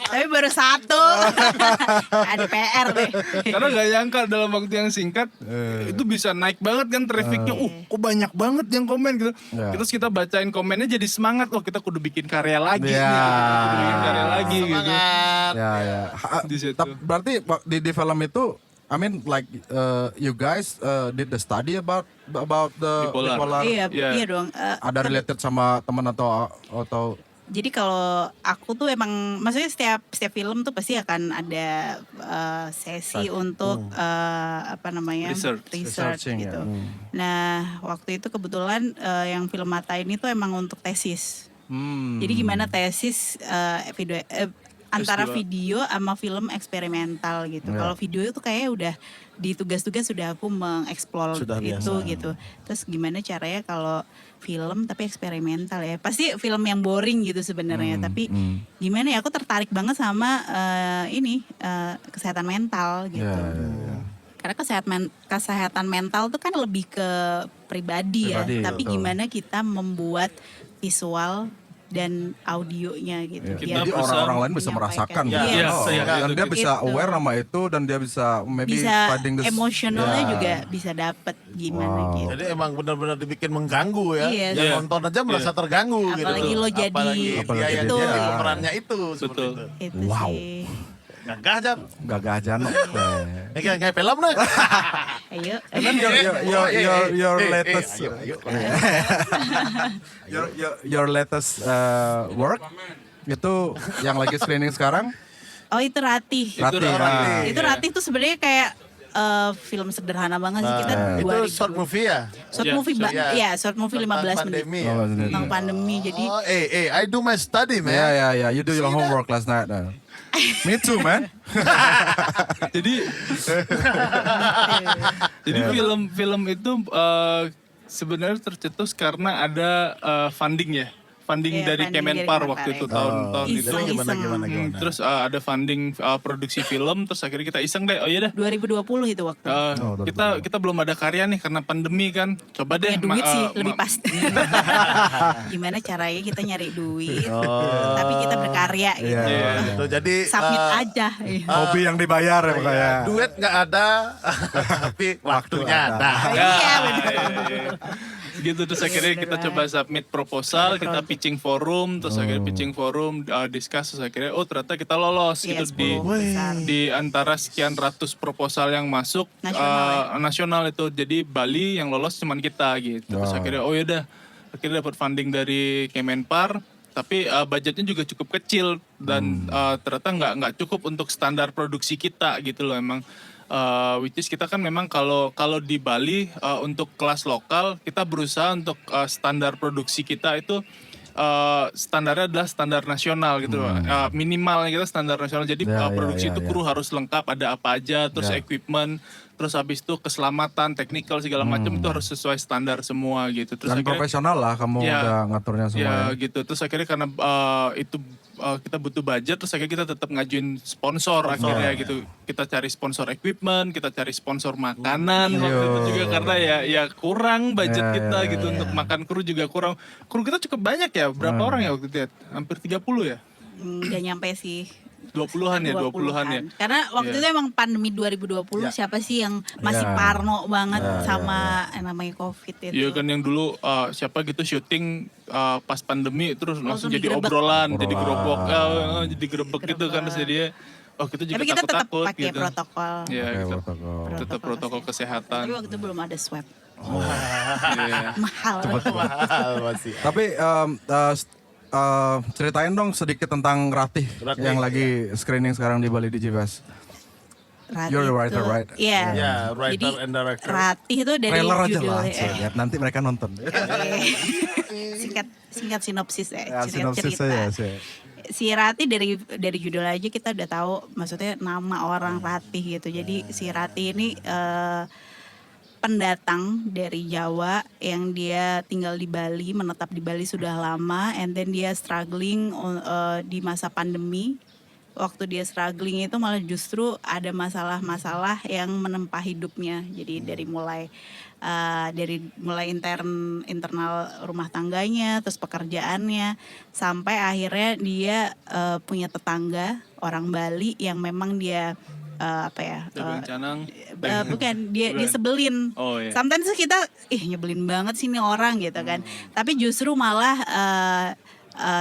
D: Tapi baru satu. Ada PR deh.
C: Karena gak nyangka dalam waktu yang singkat itu bisa naik banget kan trafficnya. Kok banyak banget yang komen gitu. Terus kita bacain komennya jadi semangat. Kita kudu bikin karya lagi nih. Kudu bikin karya lagi gitu.
B: Ya.
C: Di situ.
B: Berarti di film itu, I mean like you guys did the study about the
C: Bipolar.
D: Iya dong.
B: Ada related sama teman atau
D: Jadi kalau aku tuh emang, maksudnya setiap film tuh pasti akan ada sesi untuk
C: Research.
B: Researching,
D: gitu.
B: ya.
D: Nah waktu itu kebetulan yang film Mata ini tuh emang untuk tesis. Jadi gimana tesis antara
C: S2.
D: video sama film eksperimental gitu. Kalau video itu kayaknya udah di tugas-tugas sudah aku mengeksplor
A: Sudah
D: itu
A: biasa.
D: gitu. Terus gimana caranya kalau film tapi eksperimental ya. Pasti film yang boring gitu sebenarnya, tapi gimana ya, aku tertarik banget sama kesehatan mental gitu. Karena kesehatan mental tuh kan lebih ke pribadi ya,
B: Pribadi,
D: tapi
B: betul.
D: gimana kita membuat visual dan audionya gitu.
C: Kita
B: jadi
C: berusaha
B: orang-orang lain bisa merasakan
D: Iya,
B: gitu.
C: iya,
B: Oh,
C: iya,
B: dan dia
C: gitu.
B: bisa
D: Itu.
B: aware sama itu dan dia bisa maybe
D: Bisa
B: finding this
D: emosionalnya
B: Ya.
D: juga bisa dapet gimana gitu.
A: Jadi emang benar-benar dibikin mengganggu ya.
D: Iya.
A: Yang
C: Iya.
A: nonton aja merasa terganggu gitu.
D: Apalagi lo jadi
A: Apalagi dia yang
D: itu.
A: jadi pemerannya itu seperti
C: Betul.
A: itu.
D: Itu
B: Wow.
D: sih.
A: Gagah Jan.
B: gagah janok.
A: Ini kayak film nih.
D: Ayo.
B: And then your latest your latest work itu yang lagi screening sekarang
D: Oh itu Ratih.
B: Ratih.
D: Itu Ratih tuh sebenarnya kayak film sederhana banget sih, kita
A: Itu
D: 2000.
A: short movie ya.
D: Short
C: Iya,
D: movie,
A: Iya.
D: short movie 15 menit
A: Pandemi ya.
D: tentang pandemi. Jadi
A: Oh, I do my study, man.
B: Yeah. You do your homework last night. Me too, man.
C: Jadi film itu sebenarnya tercetus karena ada funding ya. Funding
D: Iya,
C: dari
D: funding dari
C: Kemenpar
D: Kemenpar,
C: waktu itu
D: ya.
C: tahun-tahun itu.
D: Iseng-iseng.
C: Terus ada funding produksi film, terus akhirnya kita iseng deh. Oh iya dah.
D: 2020 itu waktu.
C: Kita belum ada karya nih karena pandemi kan. Coba deh.
D: Punya duit sih lebih pasti. Gimana caranya kita nyari duit, tapi kita berkarya karya gitu.
A: Gitu. Jadi
D: Submit aja.
B: Hobi yang dibayar ya makanya.
A: duit nggak ada, tapi waktunya ada.
D: Iya benar.
C: Gitu terus akhirnya kita coba submit proposal, kita pitching forum, terus akhirnya pitching forum, discuss, terus akhirnya ternyata kita lolos
D: Iya,
C: gitu
D: 10 besar.
C: di antara sekian ratus proposal yang masuk nasional itu. Jadi Bali yang lolos cuman kita gitu. Terus akhirnya yaudah, akhirnya dapat funding dari Kemenpar. Tapi budgetnya juga cukup kecil dan ternyata nggak cukup untuk standar produksi kita gitu loh emang. Which is kita kan memang kalau di Bali untuk kelas lokal kita berusaha untuk standar produksi kita itu standarnya adalah standar nasional gitu loh. Minimalnya kita standar nasional. Jadi produksi itu kru harus lengkap, ada apa aja, terus equipment, terus habis itu keselamatan, technical segala macam itu harus sesuai standar semua gitu. Terus
B: Dan profesional lah kamu udah ngaturnya semua.
C: Ya gitu. Terus akhirnya karena itu kita butuh budget, terus akhirnya kita tetap ngajuin sponsor akhirnya gitu. Kita cari sponsor equipment, kita cari sponsor makanan waktu itu juga karena ya kurang budget kita gitu untuk makan kru juga kurang. Kru kita cukup banyak ya. Berapa orang ya waktu itu? Hampir 30 ya?
D: Nggak nyampe sih.
C: 20-an ya.
D: Karena waktu itu emang pandemi 2020 siapa sih yang masih parno banget sama namanya COVID itu.
C: Iya kan yang dulu siapa gitu syuting pas pandemi terus langsung jadi
D: digerebek.
C: obrolan, jadi gerobok, jadi gerebek gitu kan terus dia kita juga
D: Tapi kita tetap
C: takut-takut
D: pakai
C: gitu.
D: protokol.
C: Iya, kita
B: protokol.
C: tetap protokol kesehatan.
D: Tapi waktu itu belum ada swab.
C: Iya.
D: Mahal.
A: Mahal masih.
B: Tapi ceritain dong sedikit tentang Ratih yang lagi screening sekarang di Bali Digifest.
D: Ratih
B: You're the writer,
D: tuh-
B: right?
D: Iya.
A: Ya, writer
D: Jadi
A: and director.
D: Ratih itu dari
B: Trailer aja
D: judul
B: lah, ya, nanti mereka nonton.
D: singkat sinopsis
B: Ya,
D: singkat
B: sinopsis
D: cerita.
B: aja sih.
D: Si Ratih dari judul aja kita udah tahu maksudnya nama orang Ratih gitu. Jadi si Ratih ini pendatang dari Jawa yang dia tinggal di Bali, menetap di Bali sudah lama, and then dia struggling di masa pandemi. Waktu dia struggling itu malah justru ada masalah-masalah yang menempa hidupnya. Jadi dari mulai internal rumah tangganya, terus pekerjaannya, sampai akhirnya dia punya tetangga orang Bali yang memang dia
C: Canang.
D: bukan dia sebelin.
C: Oh, iya.
D: Sometimes tuh kita nyebelin banget sih nih orang gitu kan. Tapi justru malah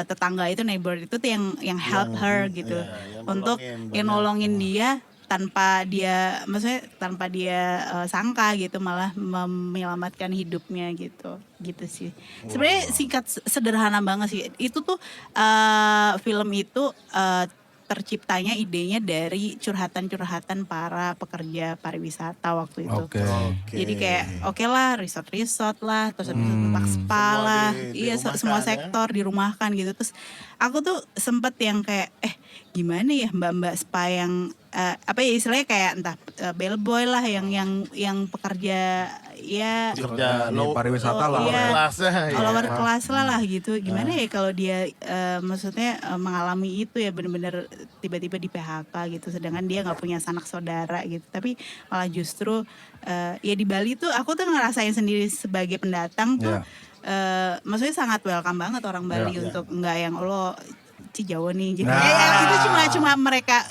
D: tetangga itu, neighbor itu tuh yang help her gitu untuk nolongin dia tanpa dia sangka gitu, malah menyelamatkan hidupnya gitu sih. Sebenarnya sederhana banget sih. Itu tuh film itu terciptanya idenya dari curhatan-curhatan para pekerja pariwisata waktu itu.
B: Oke.
D: Jadi kayak oke lah resort lah, terus tempat spa lah, semua sektor dirumahkan gitu. Terus aku tuh sempet yang kayak gimana ya mbak-mbak spa yang istilahnya kayak entah bellboy lah yang pekerja ya
A: Kerja
B: Di pariwisata lah.
D: iya.
A: kelasnya.
D: lower class lah gitu. Gimana ya kalau dia maksudnya mengalami itu ya benar-benar tiba-tiba di PHK gitu, sedangkan dia nggak punya sanak saudara gitu. Tapi malah justru ya di Bali tuh aku tuh ngerasain sendiri sebagai pendatang tuh maksudnya sangat welcome banget orang Bali untuk nggak yang lo Jawa nih gitu. Ya, itu cuma mereka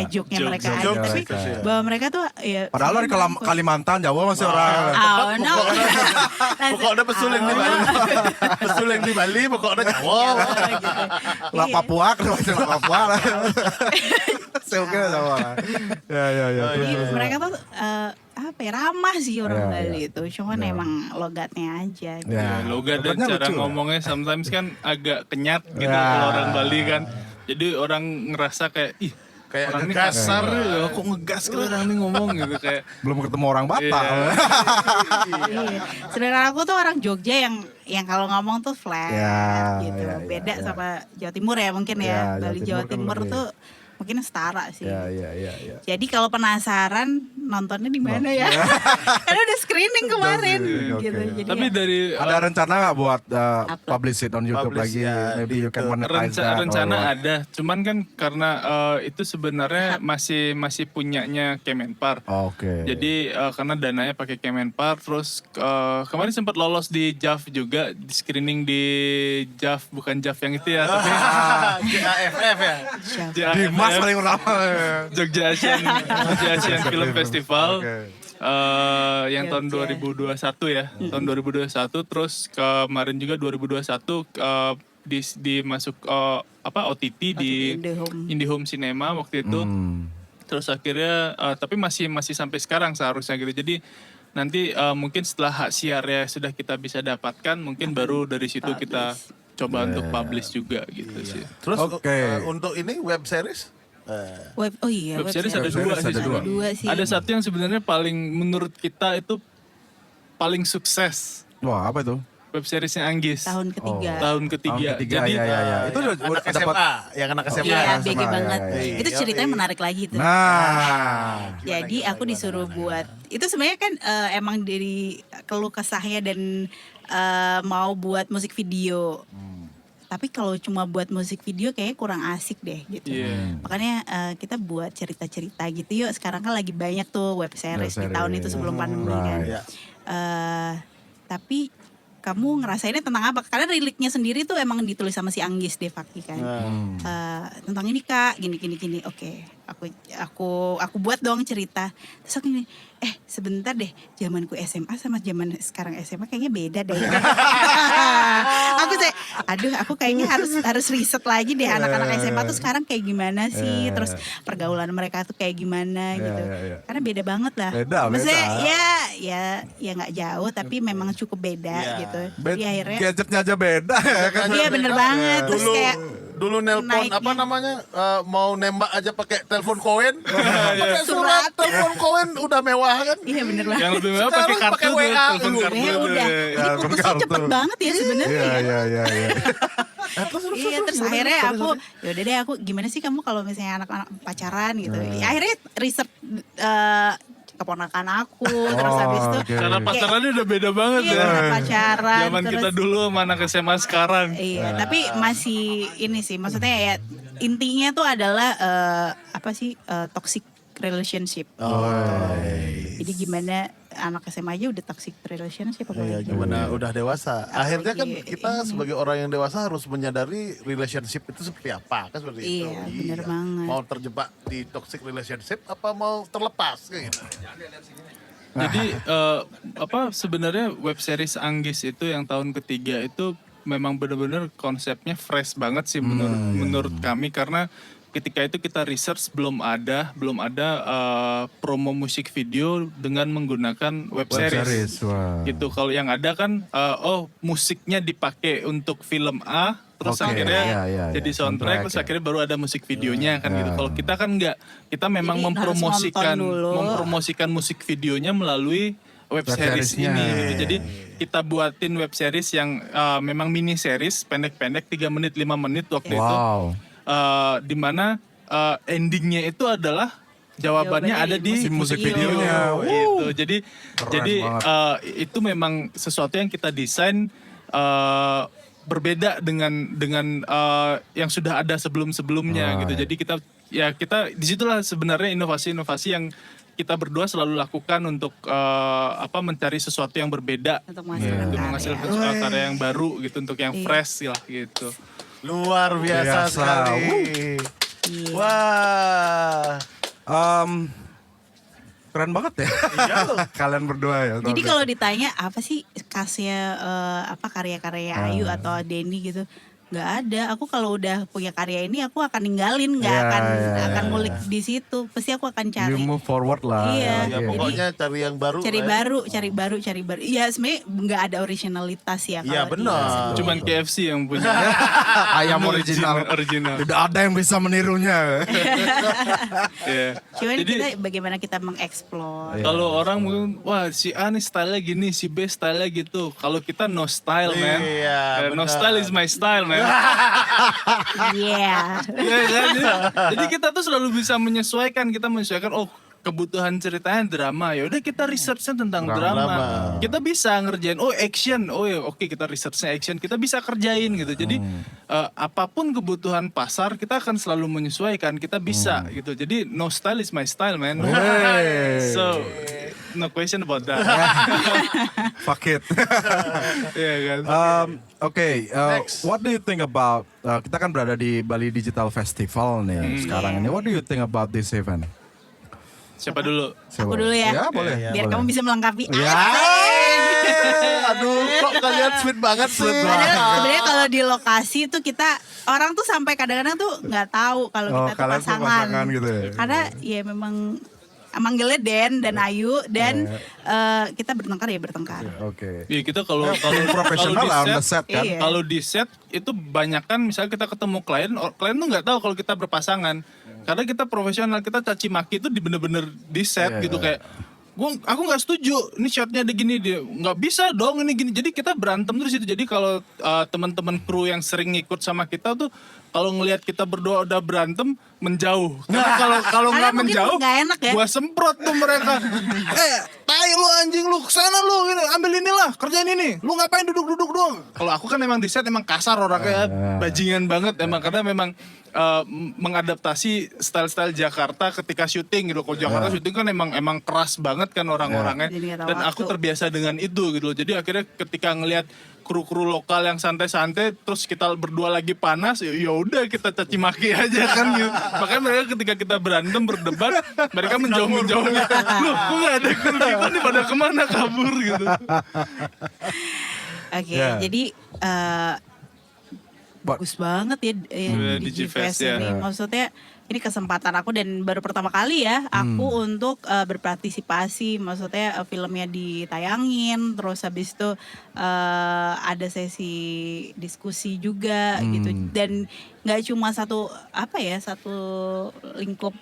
D: joke-nya mereka aja.
A: Joke,
D: Tapi bahwa mereka tuh ya
B: Padahal di Kalimantan, Jawa masih orang.
D: oh no.
A: Pokoknya pesuling di Bali. Pesuling di Bali pokoknya Jawa.
B: Lah Papua, kenapa lah Papua lah. Saya kira Jawa. Ya.
D: Jadi mereka tuh ramah sih orang
B: Ya,
D: Bali itu. Cuman emang logatnya aja gitu.
B: Ya.
C: Logat dan
B: Logatnya
C: cara
B: lucu,
C: ngomongnya sometimes kan agak kenyat gitu
B: Ya.
C: kalau orang Bali kan. Jadi orang ngerasa kayak
A: Kayak
C: orang ini
A: ngegas.
C: kasar ya, kok ngegas kalau orang ini ngomong gitu kayak.
B: Belum ketemu orang Batak.
D: Iya. Sedangkan aku tuh orang Jogja yang kalau ngomong tuh flat
B: Ya,
D: gitu.
B: ya,
D: Beda
B: ya.
D: sama Jawa Timur ya mungkin
B: Ya,
D: ya. Bali
B: Jawa
D: Jawa
B: Timur kan
D: Timur
B: lebih.
D: tuh mungkin setara sih.
B: Ya.
D: Jadi kalau penasaran nontonnya di mana ya? Karena udah screening kemarin
B: Oke.
D: gitu. Jadi
C: Tapi
D: ya,
C: dari
B: Ada rencana nggak buat publish it on YouTube
A: Publish,
B: lagi?
A: ya,
B: Maybe you can monetize that.
C: rencana
B: or what?
C: ada, cuman kan karena itu sebenarnya masih punyanya Kemenpar.
B: Oke.
C: Jadi karena dananya pakai Kemenpar, terus kemarin sempat lolos di JAF juga, di screening di JAF, bukan JAF yang itu ya, tapi
E: JAFF ya.
C: JAF,
B: Dimas paling utama.
C: Jogja Asian Film Festival.
B: Oke.
C: Yang tahun 2021 ya, tahun 2021, terus kemarin juga 2021 masuk OTT di IndiHome Cinema waktu itu. Terus akhirnya tapi masih sampai sekarang seharusnya gitu. Jadi nanti mungkin setelah hak siarnya sudah kita bisa dapatkan, mungkin baru dari situ kita coba untuk publish juga gitu sih.
A: Terus
B: Oke.
A: untuk ini web series?
D: web
C: Web series ada
B: Web
C: dua
B: series
C: sih.
B: ada dua.
D: Dua sih.
C: Ada satu yang sebenarnya paling menurut kita itu paling sukses.
B: Wah, apa itu?
C: Web seriesnya Anggis.
D: tahun ketiga.
C: Tahun ketiga. Jadi
B: ya. Itu udah
A: Anak
B: dapat.
A: SMA, yang anak SMA.
D: Iya,
B: Iya,
D: BG
B: sama,
D: banget.
B: iya.
D: Itu ceritanya menarik lagi tuh.
B: Nah,
D: Jadi aku disuruh buat itu sebenarnya kan emang dari keluh kesahnya dan mau buat musik video. Tapi kalau cuma buat musik video kayaknya kurang asik deh gitu.
C: Iya.
D: Makanya kita buat cerita-cerita gitu yuk. Sekarang kan lagi banyak tuh web series di
B: series.
D: tahun itu sebelum pandemi kan.
A: Iya.
D: Tapi kamu ngerasainnya tentang apa? Karena liriknya sendiri tuh emang ditulis sama si Anggis Devaki kan. Tentang ini Kak, gini. Oke, aku buat dong cerita. Terus aku gini, sebentar deh, zamanku SMA sama zaman sekarang SMA kayaknya beda deh. Aku kayaknya harus riset lagi deh anak-anak SMA tuh sekarang kayak gimana sih, terus pergaulan mereka tuh kayak gimana gitu. Karena beda banget lah. Maksudnya ya nggak jauh tapi memang cukup beda gitu. Jadi akhirnya
B: gadgetnya aja beda ya kan.
D: iya bener banget. Terus kayak
A: Dulu nelpon
D: naiknya.
A: apa namanya mau nembak aja pakai telepon koin, pakai surat telepon koin udah mewah kan?
D: iya bener banget.
C: Yang lebih mewah pakai
A: Sekarang
C: kartu
A: pakai
C: tuh,
A: WA
C: telepon
A: dulu.
C: kartu.
D: Ya udah, jadi putusnya cepet banget ya sebenarnya.
B: Iya.
D: Iya terus akhirnya aku yaudah deh aku gimana sih kamu kalau misalnya anak-anak pacaran gitu. Ya, akhirnya riset keponakan aku terus habis itu
B: oke.
C: Cara pacarannya udah beda banget
D: iya,
C: ya.
D: cara pacaran
C: Zaman
D: terus
C: kita dulu sama anak SMA sekarang.
D: iya tapi masih ini sih maksudnya ya intinya tuh adalah toxic relationship. Jadi gimana anak SMA aja udah toxic relationship apa
A: Iya,
D: lagi?
A: gimana udah dewasa. Akhirnya kan
D: Apalagi
A: kita sebagai orang yang dewasa harus menyadari relationship itu seperti apa kan seperti itu.
D: Iya, bener banget.
A: Mau terjebak di toxic relationship apa mau terlepas kayak gitu.
C: Jadi sebenarnya web series Anggis itu yang tahun ketiga itu memang benar-benar konsepnya fresh banget sih menurut kami karena ketika itu kita research belum ada promo musik video dengan menggunakan web series.
B: Wah.
C: Gitu. Kalau yang ada kan musiknya dipakai untuk film A terus
B: Oke,
C: akhirnya
B: iya,
C: jadi soundtrack
B: soundtrack,
C: terus
B: ya.
C: akhirnya baru ada musik videonya kan gitu. Kalau kita kan enggak, kita memang
D: Jadi harus nonton dulu.
C: mempromosikan musik videonya melalui web series
B: seriesnya.
C: ini gitu. Jadi kita buatin web series yang memang mini series pendek-pendek 3 menit 5 menit waktu itu.
B: Wow.
C: Di mana endingnya itu adalah jawabannya ada di musik videonya gitu. Jadi
B: banget.
C: itu memang sesuatu yang kita desain berbeda dengan yang sudah ada sebelum-sebelumnya gitu. Jadi kita disitulah sebenarnya inovasi-inovasi yang kita berdua selalu lakukan untuk mencari sesuatu yang berbeda
D: Untuk menghasilkan
C: untuk
D: karya.
C: menghasilkan suatu karya yang baru gitu, untuk yang fresh lah gitu.
A: Luar biasa
B: Biasa.
A: sekali.
D: Iya.
A: Wah.
B: Keren banget ya. Kalian berdua ya.
D: Jadi kalau ditanya apa sih khasnya karya-karya Ayu atau Denny gitu, nggak ada. Aku kalau udah punya karya ini aku akan ninggalin, nggak akan ngulik di situ. Pasti aku akan
B: you
D: cari.
B: move forward lah.
D: Iya.
A: Ya
D: Jadi,
A: pokoknya cari yang baru.
D: cari
A: lah ya.
D: baru. Iya sebenarnya nggak ada originalitas ya.
A: Iya
D: kalau di-
A: benar.
C: Cuman KFC yang punya
B: Ayam original.
C: original.
B: Tidak ada yang bisa menirunya.
C: Iya.
D: Cuman
C: Jadi
D: bagaimana kita mengeksplor.
C: kalau orang mungkin wah si A nih style-nya gini, si B style-nya gitu. Kalau kita no style man.
A: Iya,
C: No
A: benar.
C: style is my style man.
D: Yeah.
C: Ya kan? Jadi kita tuh selalu bisa menyesuaikan oh kebutuhan ceritanya drama, ya udah kita researchnya tentang drama. Kita bisa ngerjain action, ya oke kita researchnya action, kita bisa kerjain gitu. Jadi apapun kebutuhan pasar kita akan selalu menyesuaikan, kita bisa gitu. Jadi no style is my style, man. So no question about that.
B: Fuck it.
C: Iya kan.
B: Oke, what do you think about kita kan berada di Bali Digital Festival nih sekarang ini. What do you think about this event?
C: Siapa dulu?
D: Aku dulu ya.
B: Ya boleh.
D: Biar kamu bisa melengkapi.
B: Ya.
A: Aduh, kok kalian sweet banget sih.
D: Padahal sebenarnya kalau di lokasi tuh kita orang tuh sampai kadang-kadang tuh nggak tahu kalau kita tuh
B: kalian tuh
D: pasangan.
B: pasangan gitu ya.
D: Karena ya memang manggilnya Den dan Ayu dan kita bertengkar.
B: Oke.
C: Ya kita kalau
B: Profesional lah on the set kan.
D: Iya.
C: Kalau di set itu banyak kan misalnya kita ketemu klien tuh nggak tahu kalau kita berpasangan. Karena kita profesional, kita caci maki itu bener-bener di set gitu kayak aku nggak setuju ini shotnya ada gini, dia nggak bisa dong ini gini. Jadi kita berantem terus itu. Jadi kalau teman-teman kru yang sering ngikut sama kita tuh kalau ngelihat kita berdua udah berantem menjauh. Karena kalau nggak
D: Karena mungkin
C: menjauh
D: nggak enak ya.
C: gua semprot tuh mereka. Tai lu anjing lu, kesana lu gini, ambil inilah, kerjain ini. Lu ngapain duduk-duduk doang? Kalau aku kan emang di set emang kasar orangnya, bajingan banget emang karena memang mengadaptasi style-style Jakarta ketika syuting gitu. Kalau Jakarta syuting kan emang keras banget kan orang-orangnya.
D: Jadi nggak tahu
C: Dan aku
D: waktu.
C: terbiasa dengan itu gitu loh. Jadi akhirnya ketika ngelihat kru-kru lokal yang santai-santai terus kita berdua lagi panas, ya udah kita caci maki aja kan gitu. Makanya mereka ketika kita berantem berdebat, mereka menjauh-menjauh gitu. Loh, kok gak ada kru kita nih pada kemana kabur gitu.
D: Oke,
B: Yeah.
D: jadi bagus banget ya
C: Digifest
D: Digifest
C: ya.
D: ini. Maksudnya ini kesempatan aku dan baru pertama kali ya aku untuk berpartisipasi. Maksudnya filmnya ditayangin, terus habis itu ada sesi diskusi juga gitu. Dan nggak cuma satu lingkup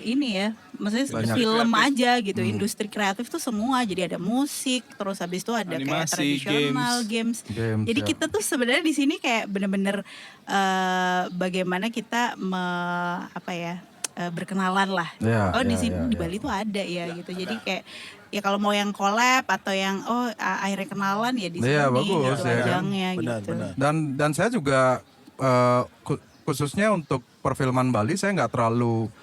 D: ini ya, maksudnya
B: Banyak.
D: film aja gitu. Industri kreatif tuh semua. Jadi ada musik, terus habis itu ada kayak
C: Animasi,
D: tradisional games. Jadi
B: ya.
D: kita tuh sebenarnya di sini kayak bener-bener bagaimana kita berkenalan lah.
B: Ya,
D: Oh di
B: ya,
D: sini
B: ya,
D: di
B: ya.
D: Bali tuh ada ya gitu. Jadi kayak ya kalau mau yang collab atau yang akhirnya kenalan ya di sini
B: Iya, bagus,
D: gitu
B: ya kan?
D: ajangnya gitu.
B: Dan saya juga khususnya untuk perfilman Bali saya nggak terlalu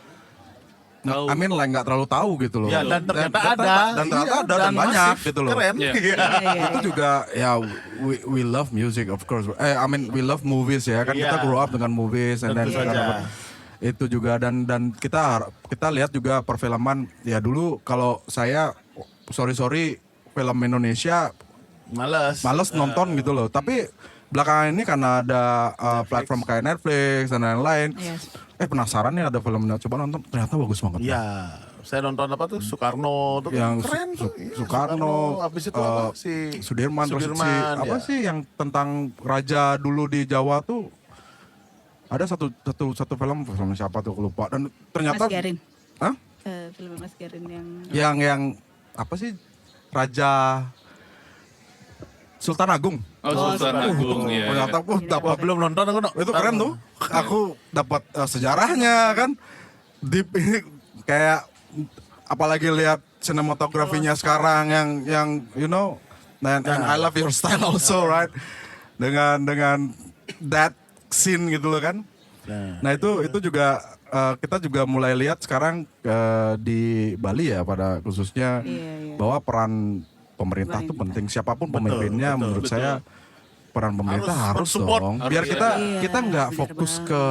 C: Tahu.
B: nggak terlalu tahu gitu loh.
A: Ya, dan ternyata ada.
B: Dan ternyata
A: Iya,
B: ada dan
A: dan
B: banyak
A: masif.
B: gitu loh.
A: Keren.
C: Iya.
D: Iya,
B: Itu juga ya we love music of course. We love movies ya kan, kita
A: Iya.
B: grow up dengan movies and then
A: Tentu
B: kita
A: saja.
B: dapat itu juga dan kita lihat juga perfilman ya dulu kalau saya sorry film Indonesia males nonton gitu loh. Tapi belakangan ini karena ada platform kayak Netflix dan lain-lain.
D: Yes.
B: Penasaran nih ada filmnya, coba nonton, ternyata bagus banget.
A: Iya, saya nonton apa tuh Soekarno tuh
B: Yang
A: keren tuh. Iya,
B: Soekarno,
A: habis itu apa si
B: Sudirman, terus
A: Sudirman,
B: apa
A: ya.
B: sih yang tentang raja dulu di Jawa tuh ada satu film siapa tuh aku lupa dan ternyata
D: Mas Garin.
B: Hah?
D: Film Mas Garin
B: yang apa sih raja Sultan Agung.
C: Oh, Sultan Agung ya.
B: Ternyata aku dapat
A: belum nonton aku.
B: itu keren tuh. Aku dapat sejarahnya kan. Deep ini kayak apalagi lihat sinematografinya sekarang yang you know and I love your style also right. Dengan that scene gitu loh kan. Nah itu juga kita juga mulai lihat sekarang di Bali ya pada khususnya
D: Iya.
B: bahwa peran pemerintah tuh penting, siapapun pemimpinnya menurut saya peran pemerintah harus
A: mensupport.
B: dong biar
C: Harus,
B: kita
D: ya.
B: kita nggak
D: Iya,
B: fokus
D: bener
B: ke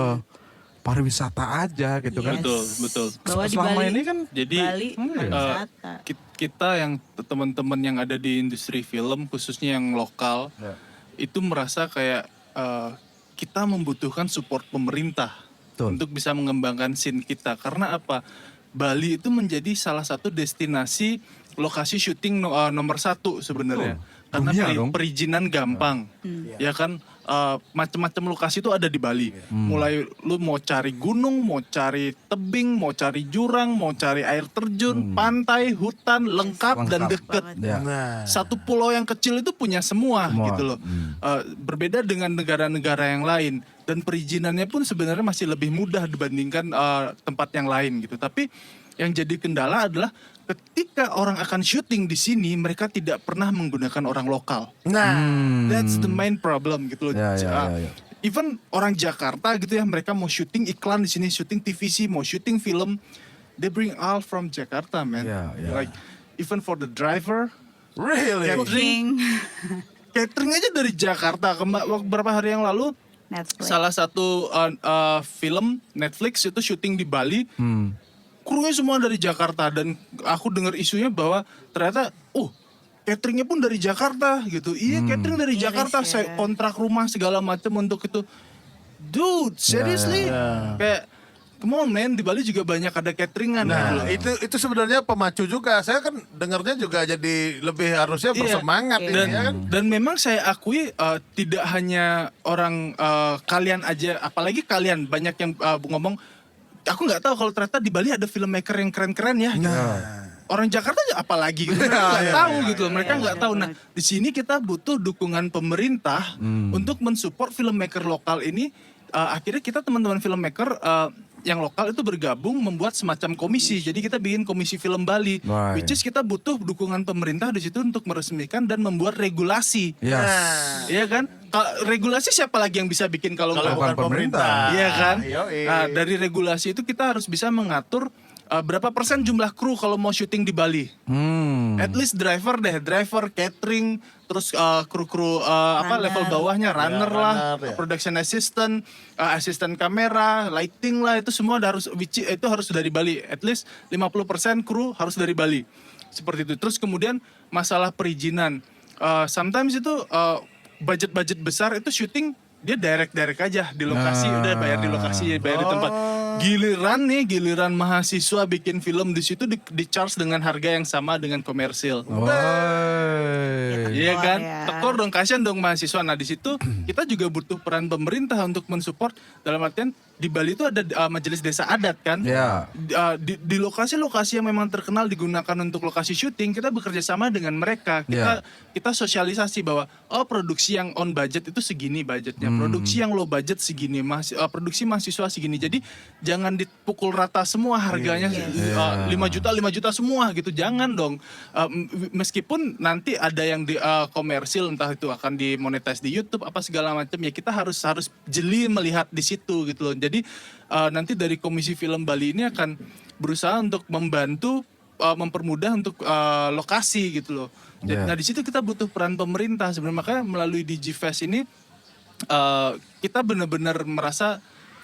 B: pariwisata aja gitu kan.
C: Betul.
D: Bahwa di
B: Selama
D: Bali,
B: ini kan
C: Jadi
D: Bali pariwisata.
C: kita yang teman-teman yang ada di industri film khususnya yang lokal itu merasa kayak kita membutuhkan support pemerintah
B: Betul.
C: untuk bisa mengembangkan scene kita. Karena apa? Bali itu menjadi salah satu destinasi lokasi syuting nomor 1 sebenarnya. Karena
B: Dunia dong.
C: perizinan gampang, ya kan. macam-macam lokasi itu ada di Bali. Mulai lu mau cari gunung, mau cari tebing, mau cari jurang, mau cari air terjun, pantai, hutan, lengkap dan deket.
B: Ya.
A: Nah,
C: Satu pulau yang kecil itu punya semua. Gitu loh. Berbeda dengan negara-negara yang lain, dan perizinannya pun sebenarnya masih lebih mudah dibandingkan tempat yang lain gitu. Tapi yang jadi kendala adalah ketika orang akan syuting di sini, mereka tidak pernah menggunakan orang lokal. That's the main problem gitu loh.
B: Ya.
C: Even orang Jakarta gitu ya, mereka mau syuting iklan di sini, syuting TVC, mau syuting film, they bring all from Jakarta, man.
B: Ya.
C: Like even for the driver,
A: really?
C: catering aja dari Jakarta. Beberapa hari yang lalu,
D: Netflix.
C: salah satu film Netflix itu syuting di Bali. Krunya semua dari Jakarta, dan aku dengar isunya bahwa ternyata cateringnya pun dari Jakarta gitu. Iya, catering dari
D: Iris
C: Jakarta,
D: ya.
C: saya kontrak rumah segala macam untuk itu. Dude, seriously? Kayak come on man, di Bali juga banyak ada cateringan gitu loh.
A: Nah, itu sebenarnya pemacu juga. Saya kan dengarnya juga jadi lebih harusnya
C: Iya.
A: bersemangat ini
C: Dan,
A: ya kan.
C: dan memang saya akui tidak hanya orang kalian aja, apalagi kalian banyak yang ngomong, aku nggak tahu kalau ternyata di Bali ada filmmaker yang keren-keren ya. Orang Jakarta aja apalagi gitu, mereka nggak tahu gitu, mereka nggak tahu. Nah, di sini kita butuh dukungan pemerintah untuk mensupport filmmaker lokal ini. Akhirnya kita teman-teman filmmaker yang lokal itu bergabung membuat semacam komisi. Jadi kita bikin komisi film Bali,
B: Right.
C: which is kita butuh dukungan pemerintah di situ untuk meresmikan dan membuat regulasi.
B: Yes.
C: Iya kan? Regulasi siapa lagi yang bisa bikin kalau
A: Kalau
C: nggak
A: bukan pemerintah.
C: Iya kan?
A: Yoi.
C: Nah, dari regulasi itu kita harus bisa mengatur berapa persen jumlah kru kalau mau syuting di Bali. At least driver, catering, terus kru-kru level bawahnya, runner lah,
A: runner, ya.
C: production assistant, asisten kamera, lighting lah, itu semua itu harus dari Bali. At least 50% kru harus dari Bali. Seperti itu. Terus kemudian masalah perizinan. Sometimes itu budget-budget besar itu syuting dia direct aja di lokasi, udah bayar di lokasi, bayar di tempat. Giliran mahasiswa bikin film di situ di charge dengan harga yang sama dengan komersil. Iya kan?
D: ya.
C: Tekor dong, kasihan dong mahasiswa. Nah, di situ kita juga butuh peran pemerintah untuk mensupport, dalam artian di Bali itu ada majelis desa adat kan?
B: Ya.
C: Di lokasi-lokasi yang memang terkenal digunakan untuk lokasi syuting, kita bekerja sama dengan mereka. Kita sosialisasi bahwa produksi yang on budget itu segini budgetnya, produksi yang low budget segini, produksi mahasiswa segini. Jadi jangan dipukul rata semua harganya 5 juta semua gitu. Jangan dong. Meskipun nanti ada yang di komersil, entah itu akan dimonetize di YouTube apa segala macam, ya kita harus jeli melihat di situ gitu loh. Jadi nanti dari Komisi Film Bali ini akan berusaha untuk membantu mempermudah untuk lokasi gitu loh. Jadi, Nah, di situ kita butuh peran pemerintah sebenarnya. Makanya melalui DigiFest ini kita benar-benar merasa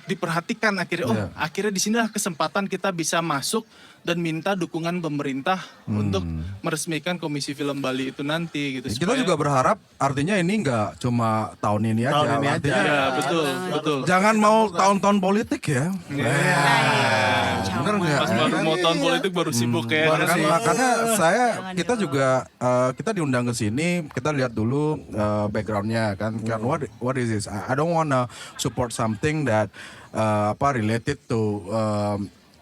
C: diperhatikan akhirnya. Akhirnya di sinilah kesempatan kita bisa masuk dan minta dukungan pemerintah untuk meresmikan Komisi Film Bali itu nanti gitu.
B: Kita juga berharap artinya ini nggak cuma tahun ini aja.
A: Tahun ini aja.
B: Artinya
C: Ya, betul.
B: jangan mau tahun-tahun politik ya. Bener nggak?
C: Pas baru mau tahun politik baru sibuk ya.
B: Makanya kita juga kita diundang ke sini, kita lihat dulu backgroundnya kan what is this? I don't wanna support something that related to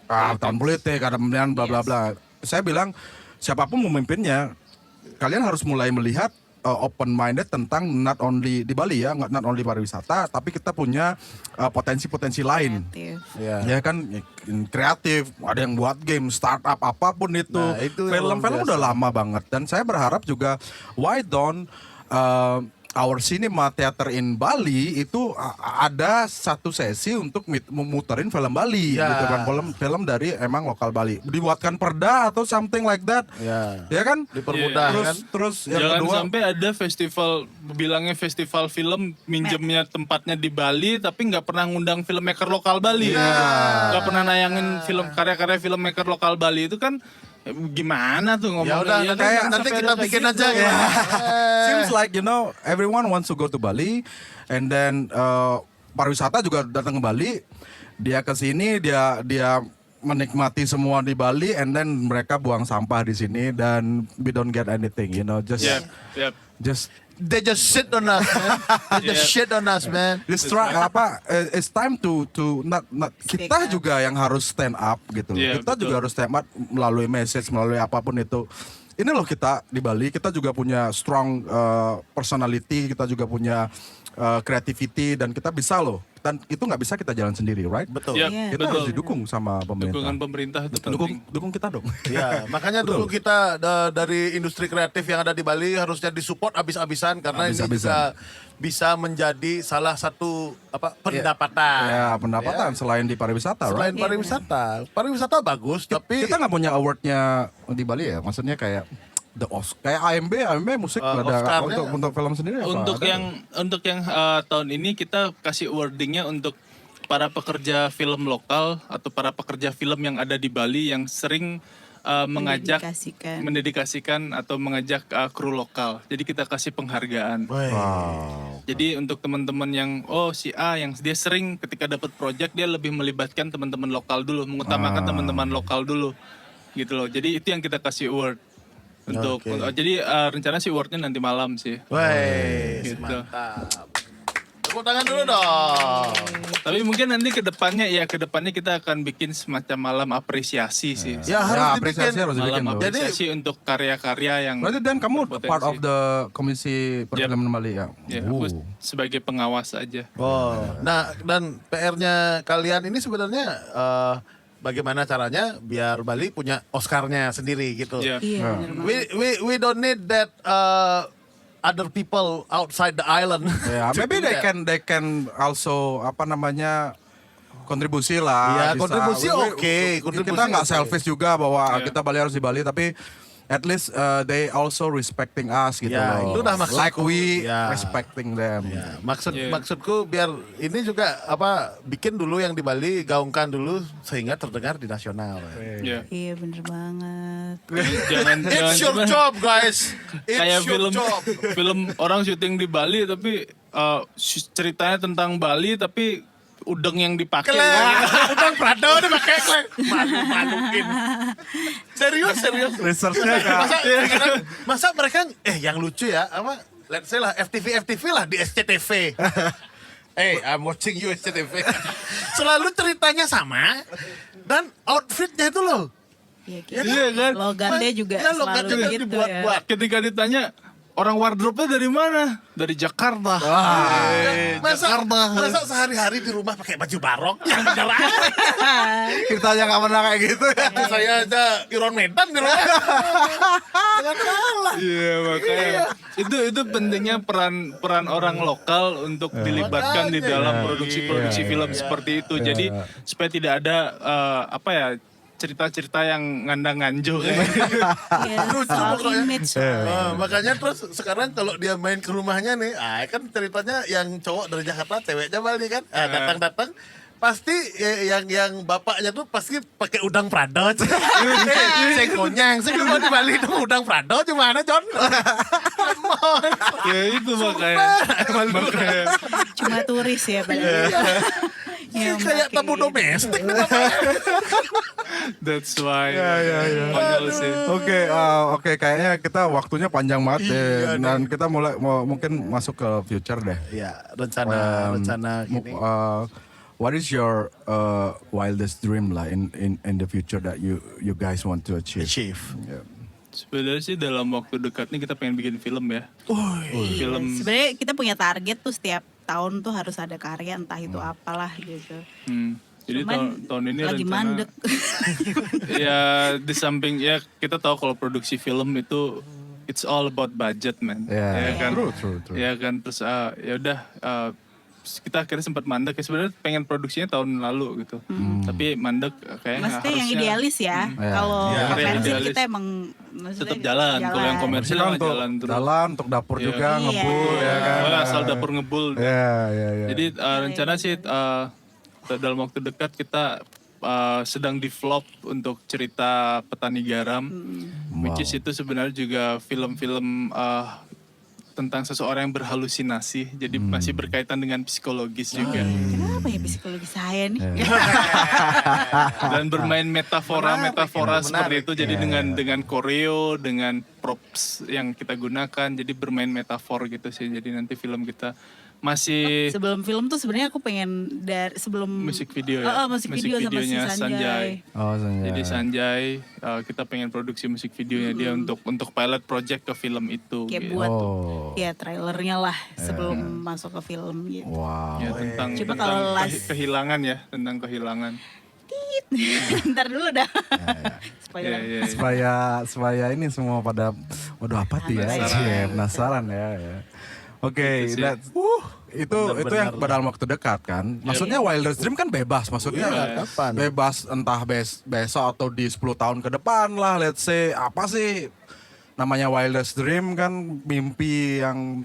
B: tahun politik, ada pemilihan bla bla bla. Saya bilang siapapun memimpinnya, kalian harus mulai melihat open minded tentang not only di Bali ya, not only pariwisata, tapi kita punya potensi-potensi lain.
D: Kreatif.
B: Ya kan, kreatif, ada yang buat game, startup apapun itu.
A: Nah, itu yang
B: Film-film
A: luar
B: udah
A: biasa.
B: lama banget, dan saya berharap juga why don't our cinema theater in Bali itu ada satu sesi untuk memuterin film Bali
A: Ya.
B: gitu kan, film dari emang lokal Bali, dibuatkan perda atau something like that. Ya kan,
A: Dipermudah kan.
B: terus yang
C: Jangan
B: kedua
C: sampai ada festival, bilangnya festival film, minjemnya tempatnya di Bali, tapi nggak pernah ngundang filmmaker lokal Bali. Nggak pernah nayangin film karya-karya filmmaker lokal Bali itu kan gimana tuh
A: Ya udah,
C: ngomongnya?
A: nanti kita bikin aja ya.
B: seems like everyone wants to go to Bali, and then pariwisata juga datang ke Bali. Dia ke sini, dia menikmati semua di Bali, and then mereka buang sampah di sini dan we don't get anything, you know, just
E: They just shit on us, man. They just shit on us, man.
B: it's time to not
D: Speak
B: kita
D: up.
B: juga yang harus stand up gitu loh.
C: Iya,
B: Kita
C: betul.
B: juga harus stand up melalui message, melalui apapun itu. Ini loh kita di Bali, kita juga punya strong personality, kita juga punya creativity, dan kita bisa loh. Dan itu nggak bisa kita jalan sendiri, right?
E: Betul.
C: Iya,
D: Iya.
B: Kita
C: betul.
B: harus didukung sama pemerintah.
C: Dukungan pemerintah itu penting.
B: Dukung kita dong.
E: Ya, makanya dulu kita dari industri kreatif yang ada di Bali harusnya disupport abis-abisan karena ini
B: Abis-abisan.
E: juga bisa menjadi salah satu pendapatan.
B: Ya, pendapatan selain di pariwisata,
E: Selain
B: right?
E: pariwisata, pariwisata bagus, tapi
B: Kita nggak punya awardnya di Bali ya, maksudnya kayak the Oscar, kayak AMB musik ada
E: Oscar-nya.
B: untuk film sendiri apa?
C: Untuk
B: Ada?
C: yang tahun ini kita kasih awardingnya untuk para pekerja film lokal atau para pekerja film yang ada di Bali yang sering mengajak mendedikasikan atau mengajak kru lokal. Jadi kita kasih penghargaan.
B: Wow.
C: Jadi untuk teman-teman yang si A yang dia sering ketika dapat project dia lebih melibatkan teman-teman lokal dulu, mengutamakan teman-teman lokal dulu. Gitu loh. Jadi itu yang kita kasih award. Jadi rencana sih awardnya nanti malam sih.
E: weh,
C: Gitu.
E: mantap. Tepuk tangan dulu dong.
C: Tapi mungkin nanti ke depannya kita akan bikin semacam malam apresiasi sih.
E: Ya
B: Ya,
E: harus
B: apresiasi
E: dibikin.
B: harus dibikin
C: Malam
B: loh.
C: apresiasi untuk karya-karya yang
B: Berarti Dan kamu
C: berpotensi.
B: part of the komisi perfilman Bali ya?
C: Ya, aku sebagai pengawas aja.
E: Oh, nah dan PR-nya kalian ini sebenarnya bagaimana caranya biar Bali punya Oscar-nya sendiri gitu.
C: Ya.
D: Iya, bener banget.
E: We don't need that other people outside the island.
B: Ya,
E: to
B: maybe
E: do
B: they
E: that.
B: can also kontribusi lah.
E: Ya,
B: bisa.
E: kontribusi oke, kontribusi
B: Kita nggak
E: oke.
B: selfish juga bahwa
C: Ya.
B: kita Bali harus di Bali, tapi at least they also respecting us gitu
E: Ya,
B: loh.
E: itu dah maksudku.
B: Like we
E: Ya.
B: respecting them.
E: Ya,
C: Yeah.
E: maksudku biar ini juga bikin dulu yang di Bali, gaungkan dulu sehingga terdengar di nasional.
C: Ya.
D: Iya bener banget.
C: Jangan
E: It's your
C: cuma
E: job, guys. It's
C: kayak
E: your job.
C: film orang syuting di Bali tapi ceritanya tentang Bali tapi udeng yang dipakai.
E: Udang Prado udah pakai kleng. Malu-maluin. Serius.
B: Researchnya
E: Masa mereka yang lucu ya, let's say lah FTV lah di SCTV. Hey, I'm watching you SCTV. Selalu ceritanya sama dan outfitnya itu loh.
D: Iya, gitu.
C: Iya kan?
D: Logatnya juga
E: Ya, logatnya
D: selalu gitu
E: dibuat-buat.
D: ya.
C: Ketika ditanya orang wardrobe-nya dari mana? Dari Jakarta.
E: Masa sehari-hari di rumah pakai baju barok? Yang bener aja.
B: Ceritanya nggak pernah kayak gitu ya.
E: Saya aja Iron Medan di rumah. Jangan salah.
C: Iya makanya itu pentingnya peran orang lokal untuk dilibatkan di dalam produksi film seperti itu. Jadi supaya tidak ada cerita-cerita yang ngandang-nganjo.
D: Iya, soal
E: pokoknya.
D: image.
E: Makanya terus sekarang kalau dia main ke rumahnya nih, kan ceritanya yang cowok dari Jakarta, ceweknya Bali kan, datang-datang. Pasti yang bapaknya tuh pasti pakai udang Prado. Cengkonyang, saya cuma di Bali itu udang Prado gimana John?
C: Ya itu makanya.
D: Cuma turis ya Pak. Yang
E: Kayak
D: pakai
E: tamu
D: gitu.
E: domestik.
C: That's why. Konyol sih.
B: Oke, kayaknya kita waktunya panjang banget deh. Dan kita mungkin masuk ke future deh.
E: Ya, rencana gini.
B: What is your wildest dream lah in the future that you guys want to achieve? Yeah.
C: Sebenarnya sih dalam waktu dekat nih kita pengen bikin film ya. Film.
D: Sebenarnya kita punya target tuh setiap tahun tuh harus ada karya entah itu apalah gitu.
C: Jadi
D: Cuman
C: tahun ini
D: lagi
C: rencana
D: mandek.
C: ya di samping ya kita tahu kalau produksi film itu it's all about budget man.
B: Yeah.
C: Ya kan?
B: True.
C: Ya kan terus ya udah kita akhirnya sempat mandek ya sebenarnya pengen produksinya tahun lalu gitu. Tapi mandek kayaknya
D: Maksudnya yang
C: harusnya
D: idealis ya. Kalau
C: Ya,
D: konvensi
C: idealis.
D: kita emang maksudnya
C: tetap jalan. Kalau yang komersial
B: Maksudnya
C: mah
B: untuk
C: jalan terus.
B: jalan, untuk dapur
C: Iya.
B: juga
D: Iya.
B: ngebul ya kan.
C: Oh, asal dapur ngebul.
B: Ya.
C: Jadi rencana sih dalam waktu dekat kita sedang develop untuk cerita petani garam, which is itu sebenarnya juga film-film tentang seseorang yang berhalusinasi. Jadi masih berkaitan dengan psikologis juga.
D: Kenapa ya psikologi saya nih?
C: Dan bermain metafora
E: Menarik.
C: seperti itu. Jadi dengan koreo, dengan props yang kita gunakan. Jadi bermain metafor gitu sih. Jadi nanti film kita masih
D: Sebelum film tuh sebenarnya aku pengen dari sebelum
C: musik video ya.
D: musik video sama si
C: videonya
D: Sanjay.
B: Oh, Sanjay.
C: Jadi Sanjay kita pengen produksi musik videonya dia untuk pilot project ke film itu.
D: Kayak
C: gitu.
D: buat
B: Oh.
D: ya trailernya lah sebelum masuk ke film gitu.
B: Wow.
C: Ya, tentang,
D: Coba
C: tentang
D: kalau last-
C: kehilangan ya, tentang kehilangan.
D: Ntar dulu dah. Spoiler.
C: Ya.
B: Supaya ini semua pada waduh apa tuh ya?
D: Penasaran.
B: Cie, penasaran ya. Oke,
C: Gitu sih.
B: itu yang dalam waktu dekat kan. Maksudnya Wildest Dream kan bebas, maksudnya
A: kapan?
B: bebas entah besok atau di 10 tahun ke depan lah. Let's say apa sih namanya Wildest Dream kan mimpi yang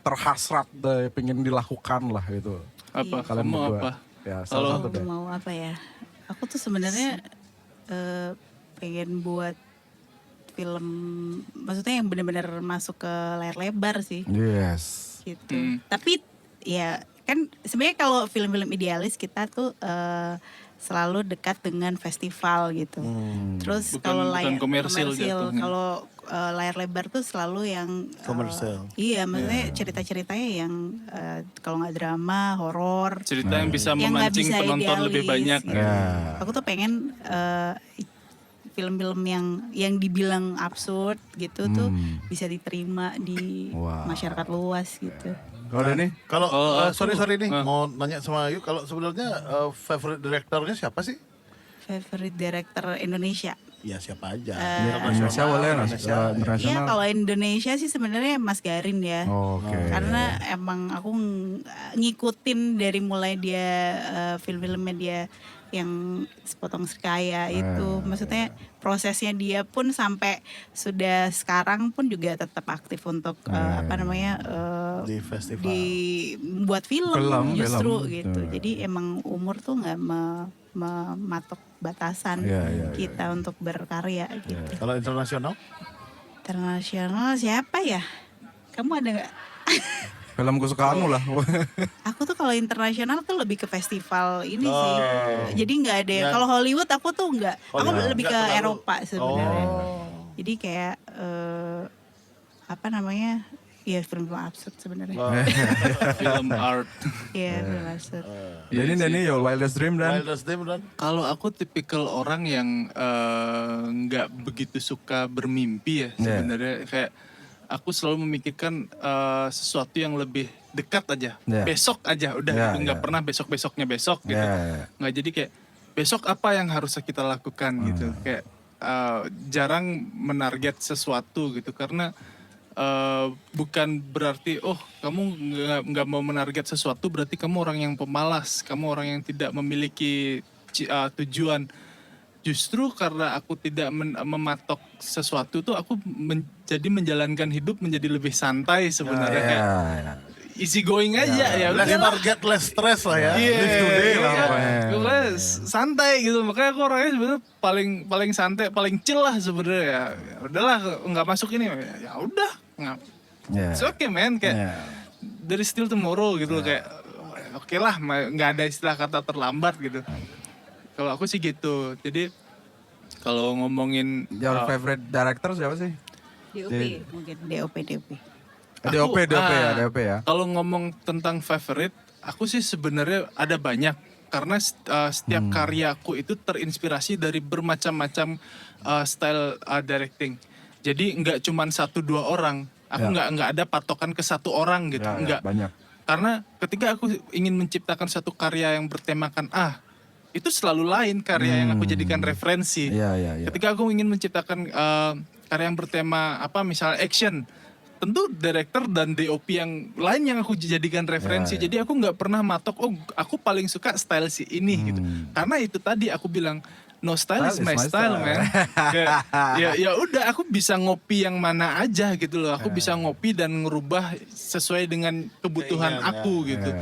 B: terhasrat deh, pengen dilakukan lah gitu.
C: Apa?
B: Kalian
C: Kamu
B: berdua.
C: apa?
B: Ya,
C: Kalau-
B: salah satu
D: Aku
B: deh.
D: mau apa ya? Aku tuh sebenarnya pengen buat film, maksudnya yang benar-benar masuk ke layar lebar sih,
B: Yes.
D: gitu. Tapi ya kan sebenarnya kalau film-film idealis kita tuh selalu dekat dengan festival gitu. Terus
C: Bukan-
D: kalau
C: bukan
D: layar
C: komersil jatuhnya.
D: kalau layar lebar tuh selalu yang
A: Komersil.
D: Iya, maksudnya cerita-ceritanya yang kalau nggak drama, horor.
C: Cerita yang bisa
D: Yang nggak
C: memancing
D: bisa
C: penonton lebih
D: idealis,
C: banyak.
D: gitu.
B: Ya.
D: Aku tuh pengen film-film yang dibilang absurd gitu tuh bisa diterima di
B: Wow.
D: masyarakat luas gitu.
B: Kalau Denny?
E: Kalau
C: Kalau aku-
E: sorry nih mau nanya sama Ayu, kalau sebenarnya favorite directornya siapa sih?
D: Favorite director Indonesia.
E: Ya siapa aja.
B: Indonesia boleh
E: Indonesia.
D: Iya,
B: internasional.
D: kalau Indonesia sih sebenarnya Mas Garin ya.
B: Oke.
D: Karena emang aku ngikutin dari mulai dia film-filmnya dia yang Sepotong Serikaya itu, maksudnya prosesnya dia pun sampai sudah sekarang pun juga tetap aktif untuk apa namanya
E: Di festival.
D: di buat film,
B: Film,
D: justru
B: film.
D: gitu. Jadi emang umur tuh nggak mematok batasan
B: Iya, iya,
D: kita untuk berkarya gitu.
E: Kalau internasional?
D: Internasional siapa ya? Kamu ada nggak?
B: Film kesukaanmu lah.
D: Aku tuh kalau internasional tuh lebih ke festival ini sih. Jadi nggak ada. Kalau Hollywood aku tuh nggak. Aku lebih ke
E: Nggak terlalu-
D: Eropa sebenarnya. Jadi kayak apa namanya? Ya film absurd sebenarnya.
C: Film art.
D: Iya film absurd.
B: Denny, your wildest dream dan
E: Wildest Dream dan
C: Kalau aku tipikal orang yang nggak begitu suka bermimpi ya sebenarnya. Kayak aku selalu memikirkan sesuatu yang lebih dekat aja.
B: Yeah.
C: Besok aja udah
B: Yeah,
C: nggak
B: yeah.
C: pernah besok-besoknya besok gitu.
B: Yeah.
C: Nggak jadi kayak besok apa yang harus kita lakukan gitu. Kayak jarang menarget sesuatu gitu karena bukan berarti kamu nggak mau menarget sesuatu berarti kamu orang yang pemalas, kamu orang yang tidak memiliki tujuan. Justru karena aku tidak mematok sesuatu tuh aku jadi menjalankan hidup menjadi lebih santai sebenarnya kayak easy going aja ya
E: less
C: udah.
E: target, less stress lah ya.
C: Iya,
E: Live today lah
C: iya.
E: pokoknya.
C: Pokoknya santai gitu. Makanya aku orangnya sebenarnya paling santai, paling chill lah sebenarnya ya. Ya udahlah nggak masuk ini. Ya udah, nggak.
B: Yeah.
C: It's okay man, kayak
B: Yeah.
C: dari still tomorrow gitu loh kayak oke lah, nggak ada istilah kata terlambat gitu. Kalau aku sih gitu. Jadi kalau ngomongin
B: Your favorite director siapa sih?
D: DOP mungkin DOP.
B: DOP ya.
C: Kalau ngomong tentang favorite, aku sih sebenarnya ada banyak karena setiap karyaku itu terinspirasi dari bermacam-macam style directing. Jadi nggak cuma 1-2 orang. Aku nggak ada patokan ke satu orang gitu.
B: Ya,
C: Nggak.
B: banyak.
C: Karena ketika aku ingin menciptakan satu karya yang bertemakan itu selalu lain karya yang aku jadikan referensi.
B: Iya.
C: Ketika aku ingin menciptakan karya yang bertema misalnya action, tentu director dan DOP yang lain yang aku jadikan referensi. Jadi aku nggak pernah matok, aku paling suka style si ini gitu. Karena itu tadi aku bilang no style is my style, man. Kayak, ya udah aku bisa ngopi yang mana aja gitu loh. Aku bisa ngopi dan ngerubah sesuai dengan kebutuhan aku gitu.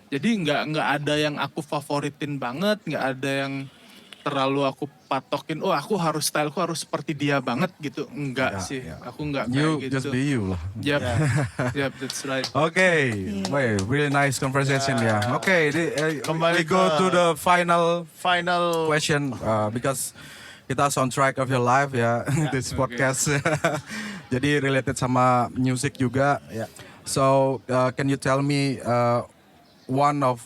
C: Jadi nggak ada yang aku favoritin banget, nggak ada yang terlalu aku patokin, oh aku harus styleku harus seperti dia banget gitu. Enggak sih, aku enggak
B: You
C: kayak gitu.
B: just be you lah.
C: Yep, yep, that's right.
B: Okay, wait, really nice conversation ya. Okay,
E: Kembali
B: we go
E: ke-
B: to the final
E: Final
B: question because kita soundtrack of your life ya this podcast. Jadi related sama music juga.
E: Ya.
B: So can you tell me one of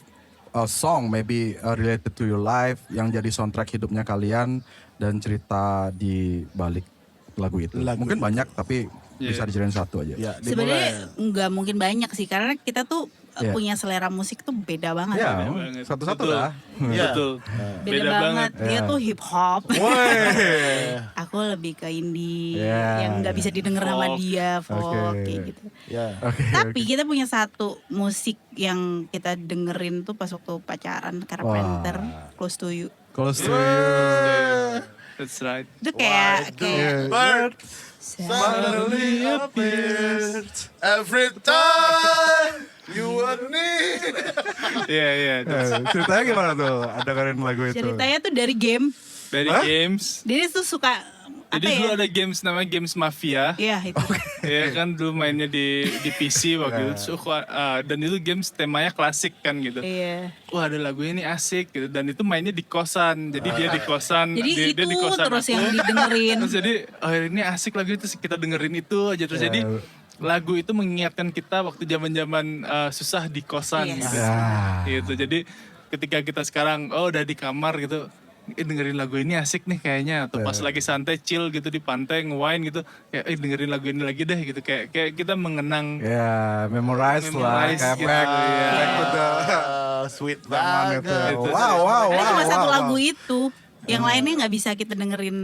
B: a song maybe related to your life yang jadi soundtrack hidupnya kalian dan cerita di balik lagu itu. Mungkin banyak tapi bisa dijadiin satu aja.
E: ya,
D: Sebenarnya nggak mungkin banyak sih karena kita tuh
B: Iya.
D: punya selera musik tuh beda banget.
B: Ya,
C: banget.
B: satu-satu
C: Betul.
B: lah.
E: Iya.
C: Betul.
D: Beda banget. Dia tuh hip hop.
B: Woi.
D: Aku lebih ke indie
B: Yeah,
D: yang nggak bisa didengar sama
C: Folk.
D: dia, folk
B: Oke.
D: kayak gitu.
E: Ya.
B: Oke.
D: Tapi kita punya satu musik yang kita dengerin tuh pas waktu pacaran, Carpenter, Close to You.
B: Close to you.
C: That's right.
D: Itu kayak
E: Bird suddenly appears every time you are near.
C: Iya, iya.
B: Ceritanya gimana tuh? Ada dengerin lagu itu?
D: ceritanya tuh dari game.
C: Dari
B: Hah?
C: games.
D: Dia tuh suka
C: Jadi
D: apa
C: dulu
D: ya?
C: ada games namanya Games Mafia.
D: Iya itu.
C: Ya kan dulu mainnya di PC waktu itu. So, dan itu games temanya klasik kan gitu.
D: Iya.
C: Wah ada lagu ini asik gitu. Dan itu mainnya di kosan. Jadi dia di kosan.
D: Jadi
C: dia
D: itu
C: di kosan
D: terus
C: aku.
D: yang didengerin.
C: Terus jadi oh ini asik lagu itu kita dengerin itu aja. Terus jadi lagu itu mengingatkan kita waktu zaman-zaman susah di kosan
D: Yes.
C: gitu.
B: Ya.
C: Gitu. Jadi ketika kita sekarang udah di kamar gitu, dengerin lagu ini asik nih kayaknya, atau pas lagi santai chill gitu di pantai nge-wine gitu, kayak dengerin lagu ini lagi deh gitu, kayak kita mengenang
B: Ya, memorize lah.
C: Memorize
B: Kayak
C: gitu,
B: back,
C: ya.
B: back to the
E: Sweet
B: zaman
E: banget.
B: itu.
C: Itu
B: Wow, wow,
D: Karena
B: wow.
D: cuma satu
B: wow,
D: lagu
B: wow.
D: itu. Yang lainnya nggak bisa kita dengerin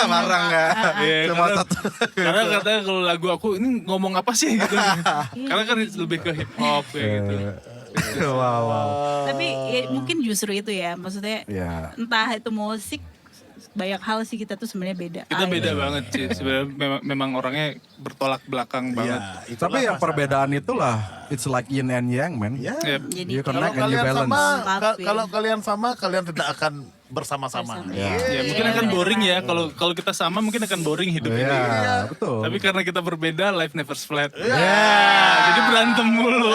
B: Barang ya.
C: Iya,
B: Cuma
C: karena-
B: satu.
C: karena katanya kalau lagu aku ini ngomong apa sih gitu. Karena kan lebih ke hip hop kayak gitu.
B: Wow, wow.
D: Tapi ya, mungkin justru itu ya, maksudnya
B: Ya.
D: entah itu musik, banyak hal sih kita tuh sebenarnya beda.
C: Kita
D: Ah,
C: beda
D: iya.
C: banget sih sebenarnya, memang orangnya bertolak belakang banget.
E: Ya, itulah
B: Tapi yang
E: masalah.
B: perbedaan itulah, it's like yin and yang, man.
E: Ya.
C: Yep.
D: Jadi
B: You
E: Kalau
B: connect and you
E: kalian
B: balance.
E: sama,
D: Lengkap, ya.
E: kalau kalian sama, kalian tidak akan bersama-sama.
D: Bersama.
C: Ya mungkin akan boring ya kalau kita sama mungkin akan boring hidup ini.
B: Ya, betul.
C: Tapi karena kita berbeda, life never flat.
E: Ya.
C: Jadi berantem mulu.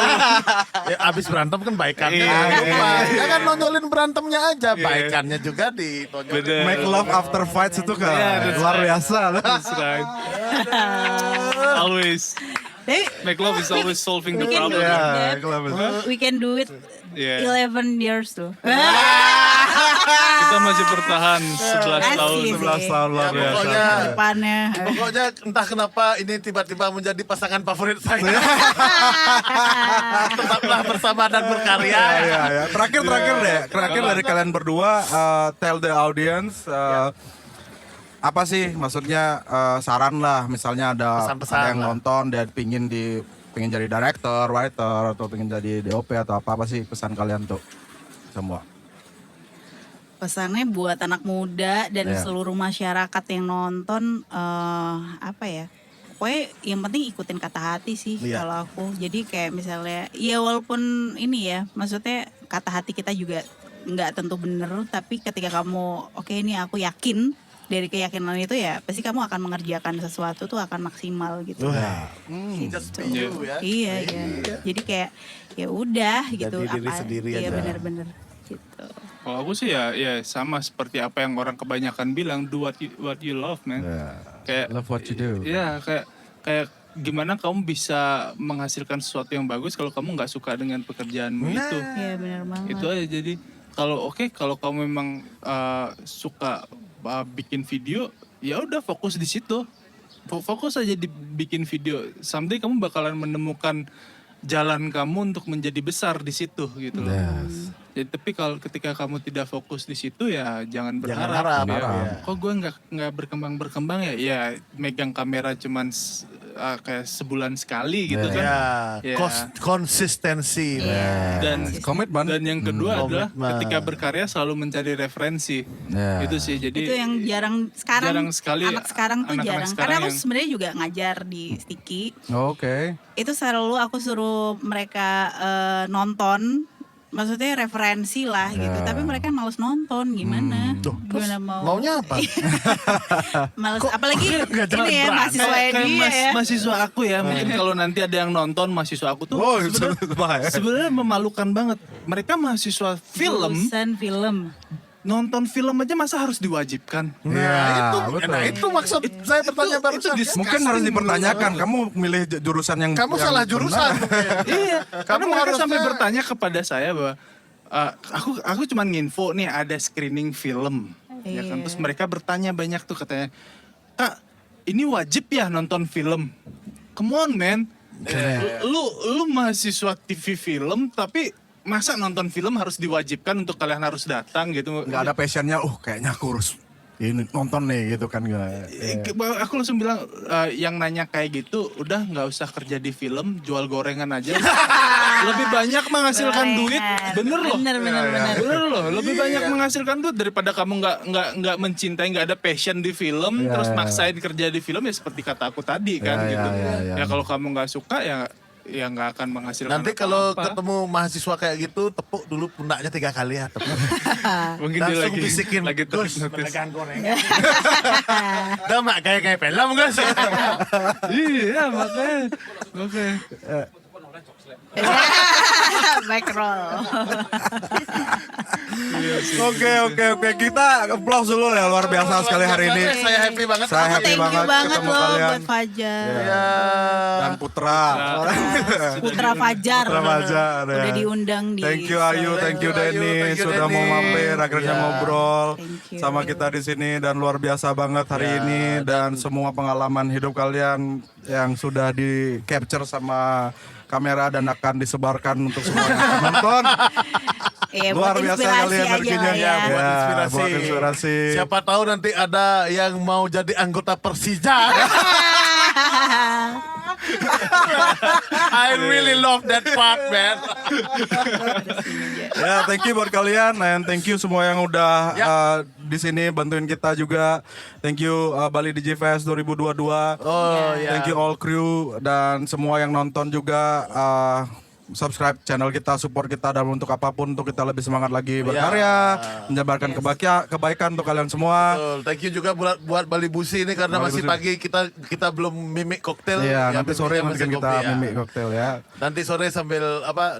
E: Ya, abis berantem kan baikannya.
C: Iya,
E: Lupa. Jangan nonjolin berantemnya aja, baikannya juga ditonjolin.
C: Bener.
B: Make love after fights itu kan
C: Yeah, that's
B: luar
C: right.
B: biasa.
C: That's right. Always.
D: Tapi
C: Make love is always solving the
D: we can do
C: problem.
D: it,
B: Ya,
D: Deb.
B: kalau
D: We can do it
C: Yeah.
D: 11 years tuh.
C: Kita masih bertahan 11
D: Asik
C: tahun.
D: sih.
B: 11 tahun luar
E: Ya,
B: biasa.
E: pokoknya
D: Depannya.
E: Pokoknya entah kenapa ini tiba-tiba menjadi pasangan favorit saya. Tetaplah bersama dan berkarya.
B: Ya, ya. Terakhir deh. Terakhir dari kalian berdua, tell the audience apa sih maksudnya saran lah, misalnya ada
E: Pesan-pesan
B: ada yang
E: lah.
B: nonton dia pingin jadi director, writer atau pingin jadi DOP atau apa sih pesan kalian tuh semua?
D: Pesannya buat anak muda dan
B: Iya.
D: seluruh masyarakat yang nonton apa ya? Pokoknya yang penting ikutin kata hati sih
E: Iya.
D: kalau aku. Jadi kayak misalnya ya walaupun ini ya, maksudnya kata hati kita juga nggak tentu bener, tapi ketika kamu oke ini aku yakin, dari keyakinan itu ya pasti kamu akan mengerjakan sesuatu tuh akan maksimal gitu.
E: Just
D: Gitu.
E: be you ya.
D: Iya, iya. Jadi kayak ya udah gitu.
E: Jadi diri sendiri
D: iya
E: aja.
D: benar-benar gitu.
C: Kalau aku sih ya sama seperti apa yang orang kebanyakan bilang, do what you love, man. Kayak
B: Love what you do.
C: Iya, kayak gimana kamu bisa menghasilkan sesuatu yang bagus kalau kamu nggak suka dengan pekerjaanmu itu.
D: Iya benar banget.
C: Itu aja. Jadi kalau kamu memang suka bikin video, ya udah fokus di situ. Fokus aja di bikin video. Someday kamu bakalan menemukan jalan kamu untuk menjadi besar di situ gitu loh. Jadi tapi kalau ketika kamu tidak fokus di situ ya jangan berharap.
E: harap,
C: Ya.
E: ya.
C: Kok gue nggak berkembang ya? Ya megang kamera cuman kayak sebulan sekali gitu kan.
E: Ya,
C: Ya.
E: konsistensi.
C: Dan
B: Komitmen.
C: dan yang kedua adalah
E: Komitmen.
C: ketika berkarya selalu mencari referensi.
B: Ya.
C: Itu sih. Jadi
D: Itu yang jarang sekarang.
C: jarang sekali
D: anak sekarang tuh
C: anak-anak
D: jarang.
C: sekarang
D: Karena aku
C: yang-
D: sebenarnya juga ngajar di Sticky.
B: Oke.
D: Itu selalu aku suruh mereka nonton maksudnya referensi lah gitu. Tapi mereka males nonton gimana? Gimana mau?
E: Maunya apa?
D: Males, apalagi
E: nggak jalan
D: ini ya
E: berani?
D: mahasiswa
C: Kayak
D: dia ya.
C: mahasiswa aku ya, mungkin kalau nanti ada yang nonton mahasiswa aku tuh
B: Oh,
C: sebenarnya sebenarnya memalukan banget. Mereka mahasiswa film,
D: Jurusan film.
C: nonton film aja masa harus diwajibkan?
B: Nah,
E: itu maksud saya bertanya barusan.
B: mungkin harus dipertanyakan. Kamu milih jurusan yang
E: Kamu
B: yang
E: salah
B: benar.
E: jurusan.
C: Iya, karena
E: Kamu
C: mereka
E: harusnya-
C: sampai bertanya kepada saya bahwa aku cuma nginfo nih ada screening film, ya kan.
D: Iya.
C: Terus mereka bertanya banyak tuh katanya, Kak, ini wajib ya nonton film? Come on man, lu mahasiswa TV film tapi masa nonton film harus diwajibkan untuk kalian harus datang gitu?
B: Nggak ada passionnya. Kayaknya aku harus ini nonton nih gitu kan.
C: Aku langsung bilang yang nanya kayak gitu udah nggak usah kerja di film, jual gorengan aja. Lebih banyak menghasilkan duit, bener loh.
D: Bener.
C: Bener loh, lebih banyak menghasilkan duit daripada kamu nggak mencintai, nggak ada passion di film,
B: Iya,
C: terus
B: iya.
C: maksain kerja di film ya seperti kata aku tadi kan
B: Iya,
C: gitu.
B: iya.
C: Ya kalau kamu nggak suka ya nggak akan menghasilkan.
E: Nanti kalau
C: apa-apa.
E: ketemu mahasiswa kayak gitu, tepuk dulu pundaknya 3 kali ya. Tepuk.
C: mungkin dia
E: Langsung
C: lagi
E: bisikin,
C: lagi
E: Gus,
C: terhipnotis.
E: pedagang gorengan. Udah mak kayak film Gus.
C: Iya makanya. Oke.
D: Backroll.
B: Oke. Kita applause dulu ya, luar biasa sekali hari ini.
E: Saya happy banget.
B: Saya happy
D: Thank you
B: banget
D: banget
B: ketemu
D: loh
B: kalian.
D: buat Fajar.
E: Ya.
B: Dan Putra.
D: Putra Fajar.
B: Putra Fajar, ya.
D: Udah diundang di
B: Thank you Ayu, thank you
E: Ayu,
B: Denny
E: thank you,
B: sudah mau
E: Denny.
B: mampir akhirnya
E: Ya.
B: ngobrol
D: Thank you.
B: sama kita di sini dan luar biasa banget hari ini dan semua pengalaman hidup kalian yang sudah di capture sama kamera dan akan disebarkan untuk semua yang akan nonton.
D: Iya,
B: Luar
D: buat
B: biasa
D: inspirasi
B: kalian
D: aja
B: energinya.
D: lah ya.
E: Buat
B: Ya,
E: inspirasi.
B: buat inspirasi.
E: Siapa tahu nanti ada yang mau jadi anggota Persija. I really love that part, man.
B: Ya, thank you buat kalian and thank you semua yang udah
E: Ya.
B: di sini bantuin kita juga. Thank you Bali DJ Fest 2022.
E: Oh ya.
B: Thank you all crew dan semua yang nonton juga. Subscribe channel kita, support kita dalam untuk apapun untuk kita lebih semangat lagi berkarya, menyebarkan kebaikan untuk kalian semua.
E: Betul. Thank you juga buat Bali Busi ini karena
B: Bali
E: masih
B: Busi.
E: pagi kita belum mimik koktail.
B: Iya,
E: Ya,
B: nanti sore
E: mimiknya
B: mungkin
E: masih
B: kita
E: kopi, ya.
B: mimik koktail ya.
E: Nanti sore sambil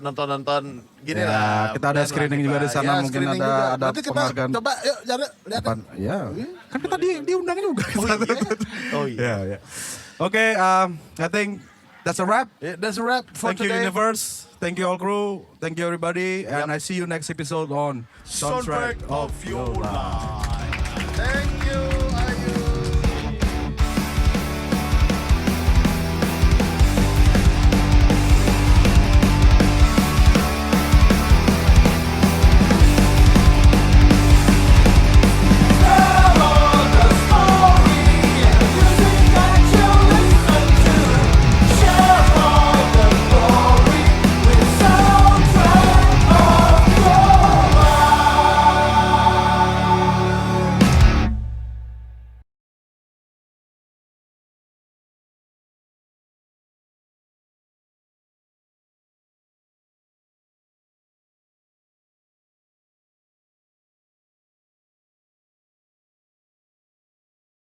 E: nonton gini
B: Ya,
E: lah.
B: kita ada
E: Kemudian
B: screening
E: lah
B: juga
E: kita.
B: di sana,
E: Ya,
B: mungkin
E: screening
B: ada
E: juga. Nanti kita
B: penghargaan.
E: coba yuk lihat.
B: Apaan? Ya, kan kita diundang juga.
E: Oh iya.
B: Ya. Oke, I think that's a wrap.
E: Yeah, that's a wrap for
B: Thank you
E: today.
B: universe, thank you all crew, thank you everybody, and I see you next episode on
E: Soundtrack of Your Life.